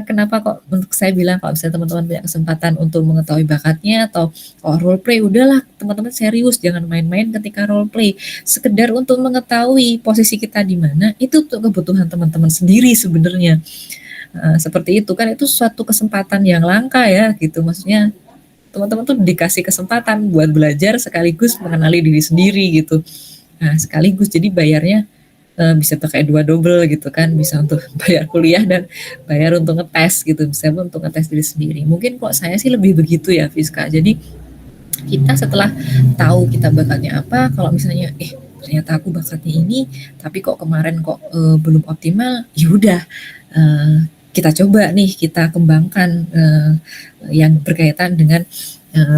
kenapa kok untuk saya bilang kalau misalnya teman-teman punya kesempatan untuk mengetahui bakatnya atau role play, udahlah teman-teman serius, jangan main-main ketika role play. Sekedar untuk mengetahui posisi kita di mana, itu untuk kebutuhan teman-teman sendiri sebenarnya. Seperti itu kan, itu suatu kesempatan yang langka ya gitu. Maksudnya teman-teman tuh dikasih kesempatan buat belajar sekaligus mengenali diri sendiri gitu. Nah, sekaligus jadi bayarnya bisa pakai dua double gitu kan, bisa untuk bayar kuliah dan bayar untuk ngetes gitu, bisa untuk ngetes diri sendiri. Mungkin kok saya sih lebih begitu ya Fiska. Jadi kita setelah tahu kita bakatnya apa, kalau misalnya ternyata aku bakatnya ini tapi kok kemarin kok belum optimal, ya udah kita coba nih, kita kembangkan yang berkaitan dengan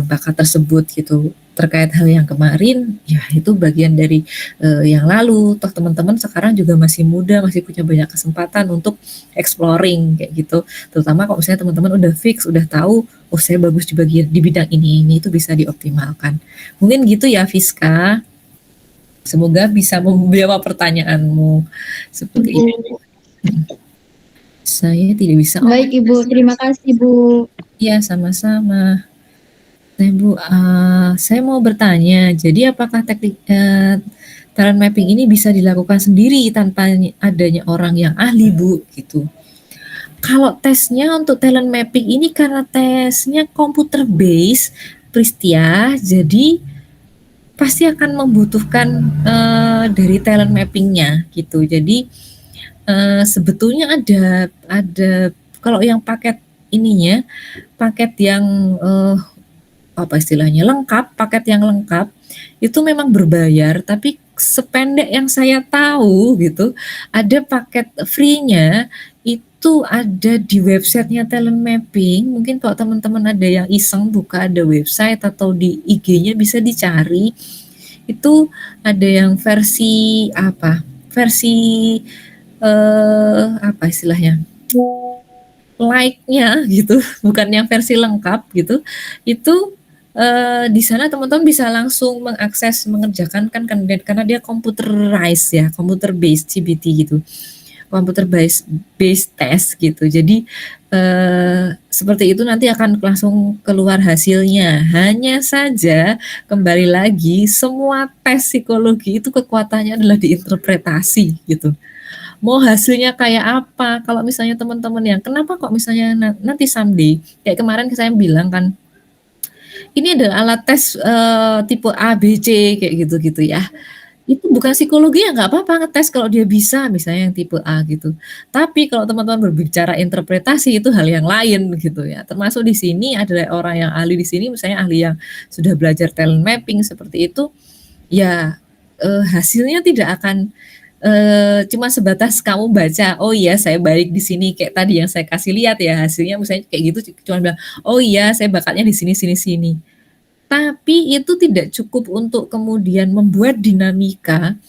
bakat tersebut gitu. terkait hal yang kemarin, ya itu bagian dari yang lalu. Toh teman-teman sekarang juga masih muda, masih punya banyak kesempatan untuk exploring kayak gitu. Terutama kalau misalnya teman-teman udah fix, udah tahu, oh saya bagus di bidang ini itu bisa dioptimalkan. Mungkin gitu ya Fiska. Semoga bisa menjawab pertanyaanmu seperti itu. Saya tidak bisa. Baik Ibu, terima kasih Bu. Ya, sama-sama. Nah, Bu, saya mau bertanya, jadi apakah teknik talent mapping ini bisa dilakukan sendiri tanpa adanya orang yang ahli, Bu? Gitu. Kalau tesnya untuk talent mapping ini karena tesnya computer based, Pristia, jadi pasti akan membutuhkan dari talent mappingnya gitu. Jadi sebetulnya ada kalau yang paket ininya, paket yang apa istilahnya lengkap, paket yang lengkap itu memang berbayar, tapi sependek yang saya tahu gitu, ada paket free-nya itu ada di websitenya talent mapping. Mungkin kalau teman-teman ada yang iseng buka ada website atau di IG-nya bisa dicari. Itu ada yang versi apa? Versi apa istilahnya? Like-nya gitu, bukan yang versi lengkap gitu. Itu di sana teman-teman bisa langsung mengakses mengerjakan kan karena dia computerized ya, computer based CBT gitu. Computer based test gitu. Jadi seperti itu nanti akan langsung keluar hasilnya. Hanya saja kembali lagi semua tes psikologi itu kekuatannya adalah diinterpretasi gitu. Mau hasilnya kayak apa? Kalau misalnya teman-teman yang kenapa kok misalnya nanti someday kayak kemarin saya bilang kan ini adalah alat tes tipe A, B, C kayak gitu-gitu ya. Itu bukan psikologi ya nggak apa-apa ngetes kalau dia bisa misalnya yang tipe A gitu. Tapi kalau teman-teman berbicara interpretasi itu hal yang lain gitu ya. Termasuk di sini adalah orang yang ahli di sini misalnya ahli yang sudah belajar talent mapping seperti itu ya hasilnya tidak akan cuma sebatas kamu baca, oh iya saya baik di sini kayak tadi yang saya kasih lihat ya hasilnya misalnya kayak gitu cuma bilang, oh iya saya bakatnya di sini sini sini. Tapi itu tidak cukup untuk kemudian membuat dinamika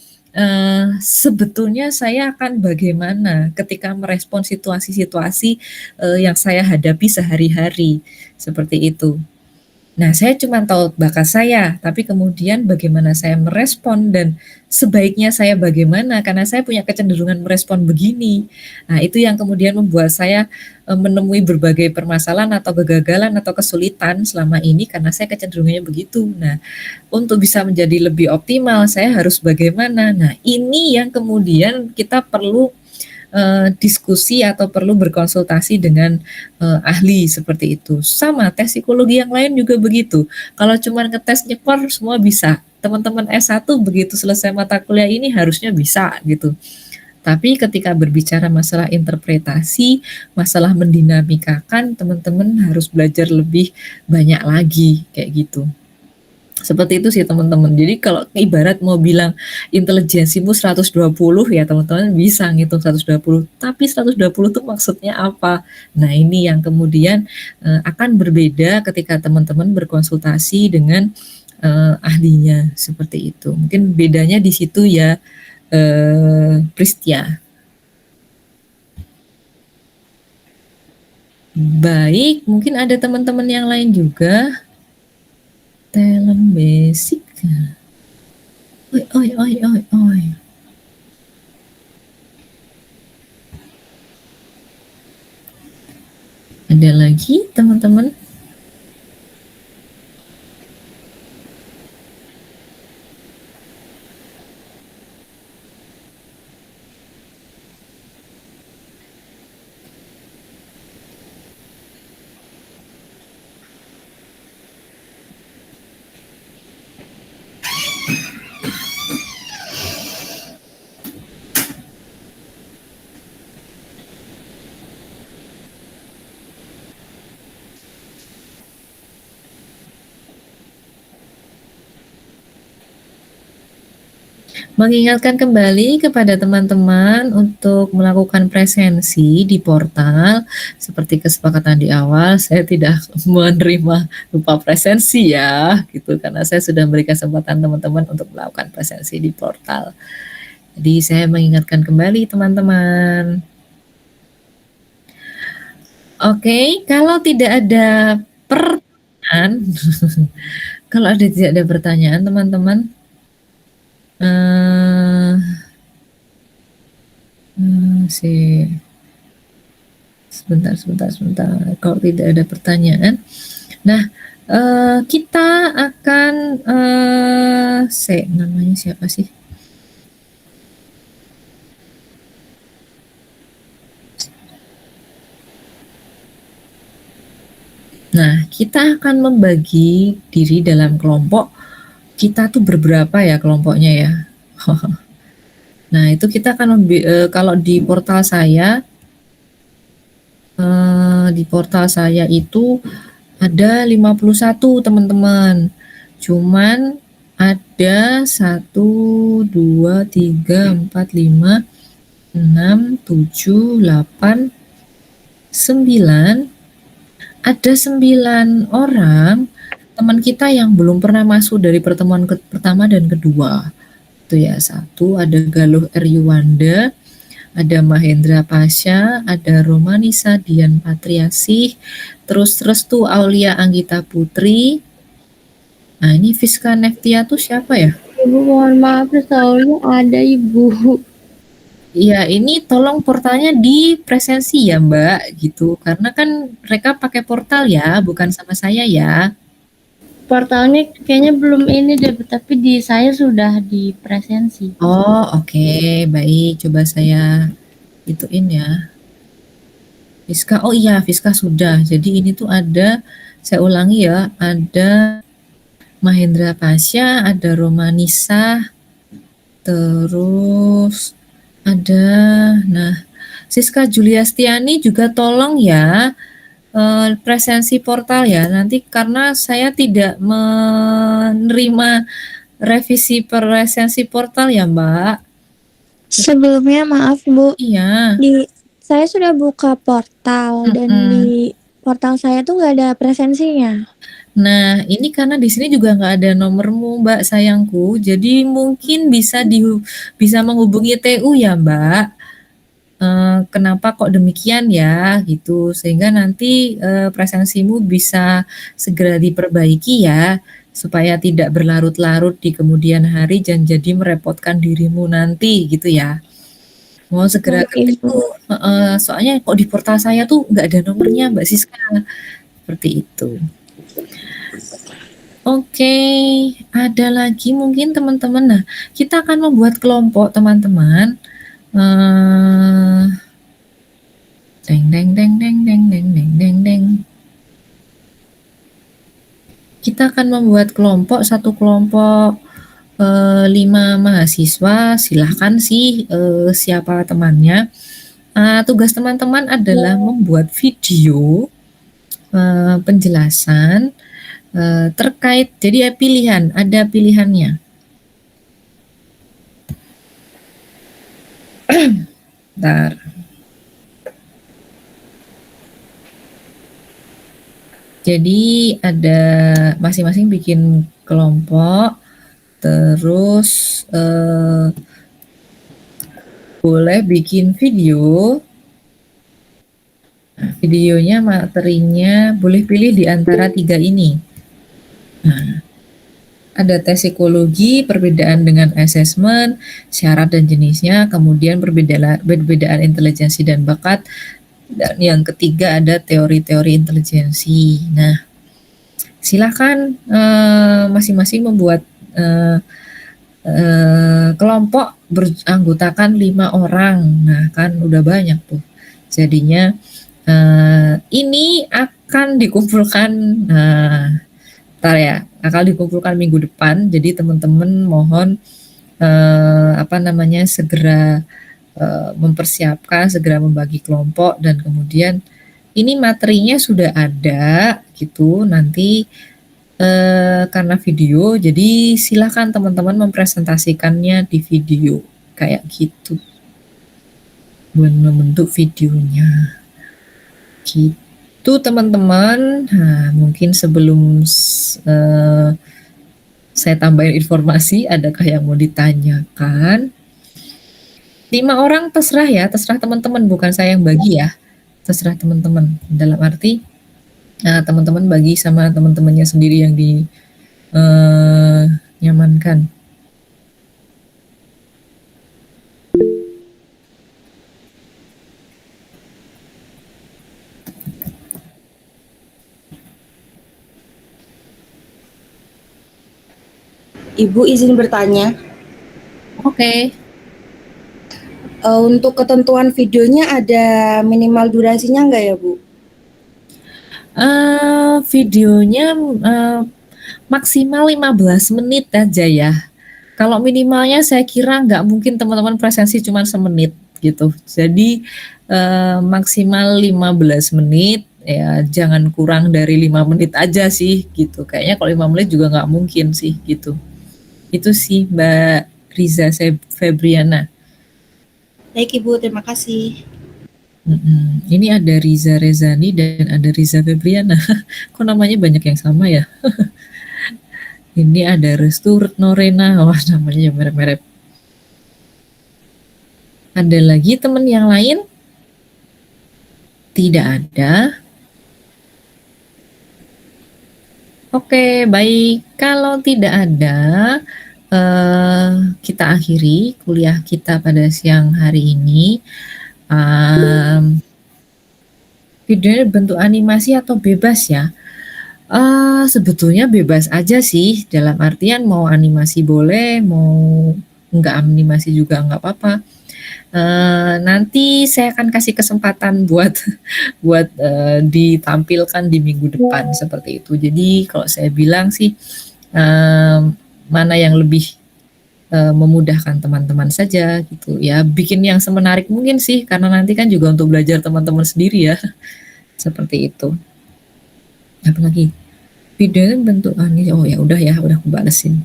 sebetulnya saya akan bagaimana ketika merespon situasi-situasi yang saya hadapi sehari-hari seperti itu. Nah, saya cuma tahu bakat saya, tapi kemudian bagaimana saya merespon dan sebaiknya saya bagaimana karena saya punya kecenderungan merespon begini. Nah, itu yang kemudian membuat saya menemui berbagai permasalahan atau kegagalan atau kesulitan selama ini karena saya kecenderungannya begitu. Nah, untuk bisa menjadi lebih optimal, saya harus bagaimana? Nah, ini yang kemudian kita perlu diskusi atau perlu berkonsultasi dengan ahli seperti itu. Sama tes psikologi yang lain juga begitu. Kalau cuma ngetes nyekor semua bisa. Teman-teman S1 begitu selesai mata kuliah ini harusnya bisa gitu. Tapi ketika berbicara masalah interpretasi, masalah mendinamikakan, teman-teman harus belajar lebih banyak lagi kayak gitu. Seperti itu sih teman-teman. Jadi kalau ibarat mau bilang intelijensimu 120 ya teman-teman bisa ngitung 120. Tapi 120 itu maksudnya apa? Nah ini yang kemudian akan berbeda ketika teman-teman berkonsultasi dengan ahlinya seperti itu. Mungkin bedanya di situ ya Pristia. Baik, mungkin ada teman-teman yang lain juga. Talent basic. Oi, oi, oi, oi, oi. Ada lagi teman-teman? Mengingatkan kembali kepada teman-teman untuk melakukan presensi di portal. Seperti kesepakatan di awal, saya tidak menerima lupa presensi ya, gitu, karena saya sudah beri kesempatan teman-teman untuk melakukan presensi di portal. Jadi saya mengingatkan kembali teman-teman. Oke, kalau tidak ada pertanyaan, kalau tidak ada pertanyaan teman-teman, sebentar. Kalau tidak ada pertanyaan, nah kita akan namanya siapa sih? Nah, kita akan membagi diri dalam kelompok. Kita tuh berberapa ya kelompoknya ya? Nah, itu kita akan kalau di portal saya itu ada 51 teman-teman. Cuman ada 1, 2, 3, 4, 5, 6, 7, 8, 9. Ada 9 orang teman kita yang belum pernah masuk dari pertemuan pertama dan kedua. Itu ya, 1 ada Galuh R. Yuwanda, ada Mahendra Pasha, ada Romanisa Dian Patriasih, terus Restu Aulia Anggita Putri. Nah, ini Fiska Neftia tuh siapa ya? Ibu mohon maaf, soalnya ada Ibu. Iya, ini tolong portalnya di presensi ya Mbak, gitu. Karena kan mereka pakai portal ya, bukan sama saya ya. Portalnya kayaknya belum ini deh, tapi di saya sudah di presensi. Oh, oke, baik. Coba saya ituin ya. Fiska, oh iya, Fiska sudah. Jadi ini tuh ada, saya ulangi ya, ada Mahendra Pasha, ada Romanisa, terus ada, nah, Siska Juliastiani juga tolong ya presensi portal ya. Nanti karena saya tidak menerima revisi presensi portal ya Mbak. Sebelumnya maaf Bu, Iya. saya sudah buka portal dan di portal saya tuh nggak ada presensinya. Nah, ini karena di sini juga nggak ada nomormu, Mbak sayangku. Jadi mungkin bisa menghubungi TU ya, Mbak. Kenapa kok demikian ya, gitu. Sehingga nanti presensimu bisa segera diperbaiki ya, supaya tidak berlarut-larut di kemudian hari dan jadi merepotkan dirimu nanti, gitu ya. Mau segera ke TU. Soalnya kok di portal saya tuh nggak ada nomornya, Mbak Siska. Seperti itu. Oke, ada lagi mungkin teman-teman. Nah, kita akan membuat kelompok teman-teman. Kita akan membuat kelompok, satu kelompok 5 mahasiswa. Silahkan sih siapa temannya. Tugas teman-teman adalah membuat video penjelasan terkait, jadi pilihan, ada pilihannya. Bentar. Jadi ada masing-masing bikin kelompok, terus boleh bikin video. Nah, videonya, materinya boleh pilih di antara 3 ini. Nah, ada tes psikologi, perbedaan dengan asesmen, syarat dan jenisnya, kemudian perbedaan intelijensi dan bakat, dan yang ketiga ada teori-teori intelijensi. Nah, silakan masing-masing membuat kelompok beranggotakan 5 orang. Nah, kan udah banyak tuh. Jadinya ini akan dikumpulkan akan dikumpulkan minggu depan. Jadi teman-teman mohon segera mempersiapkan, segera membagi kelompok, dan kemudian ini materinya sudah ada gitu. Nanti karena video, jadi silakan teman-teman mempresentasikannya di video kayak gitu, membentuk videonya gitu teman-teman. Nah, mungkin sebelum saya tambahin informasi, adakah yang mau ditanyakan? 5 orang terserah ya, terserah teman-teman, bukan saya yang bagi ya, terserah teman-teman. Dalam arti teman-teman bagi sama teman-temannya sendiri yang nyamankan. Ibu izin bertanya. Oke. Untuk ketentuan videonya ada minimal durasinya nggak ya, Bu? Videonya maksimal 15 menit aja ya. Kalau minimalnya saya kira nggak mungkin teman-teman presensi cuma semenit gitu. Jadi maksimal 15 menit ya, jangan kurang dari 5 menit aja sih gitu. Kayaknya kalau 5 menit juga nggak mungkin sih gitu. Itu sih Mbak Riza Febriana. Baik Ibu, terima kasih. Ini ada Riza Rezani dan ada Riza Febriana. Kok namanya banyak yang sama ya? Ini ada Restu Retnorena. Wah, namanya merek-merek. Ada lagi teman yang lain? Tidak ada. Oke, baik. Kalau tidak ada, kita akhiri kuliah kita pada siang hari ini. Videonya bentuk animasi atau bebas ya? Sebetulnya bebas aja sih, dalam artian mau animasi boleh, mau nggak animasi juga nggak apa-apa. Nanti saya akan kasih kesempatan buat ditampilkan di minggu depan seperti itu. Jadi kalau saya bilang sih mana yang lebih memudahkan teman-teman saja gitu ya, bikin yang semenarik mungkin sih, karena nanti kan juga untuk belajar teman-teman sendiri ya. Seperti itu. Apalagi videonya bentuk animasi. Oh ya udah aku balesin.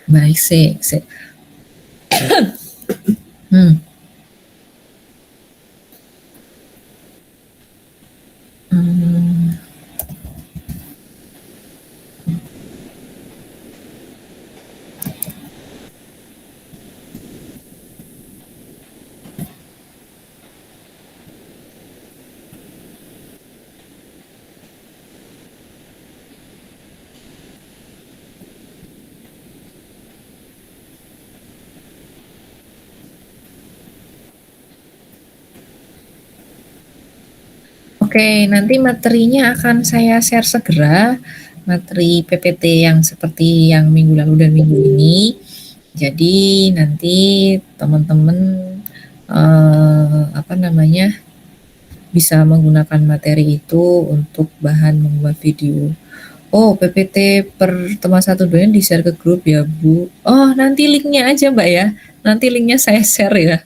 Baik, saya Oke, nanti materinya akan saya share segera, materi PPT yang seperti yang minggu lalu dan minggu ini. Jadi nanti teman-teman bisa menggunakan materi itu untuk bahan membuat video. Oh, PPT per teman 1-2 di-share ke grup ya, Bu. Oh, nanti linknya aja, Mbak ya. Nanti linknya saya share ya.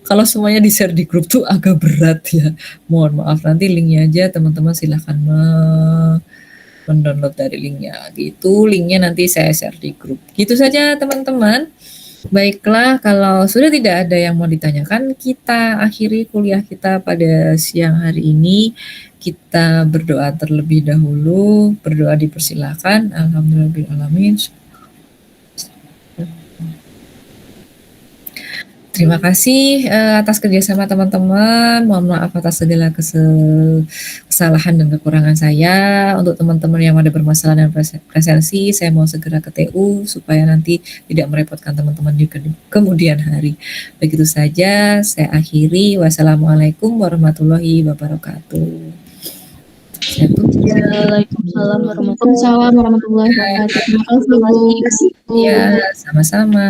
Kalau semuanya di-share di grup tuh agak berat ya. Mohon maaf, nanti linknya aja teman-teman silahkan mendownload dari linknya gitu. Linknya nanti saya share di grup. Gitu saja teman-teman. Baiklah, kalau sudah tidak ada yang mau ditanyakan, kita akhiri kuliah kita pada siang hari ini. Kita berdoa terlebih dahulu. Berdoa dipersilakan. Alhamdulillahirrahmanirrahim. Terima kasih atas kerjasama teman-teman. Mohon maaf atas segala kesalahan dan kekurangan saya. Untuk teman-teman yang ada bermasalah dan presensi, saya mau segera ke TU supaya nanti tidak merepotkan teman-teman di kemudian hari. Begitu saja, saya akhiri. Wassalamualaikum warahmatullahi wabarakatuh. Waalaikumsalam warahmatullahi wabarakatuh. Terima kasih, Bu. Ya, sama-sama.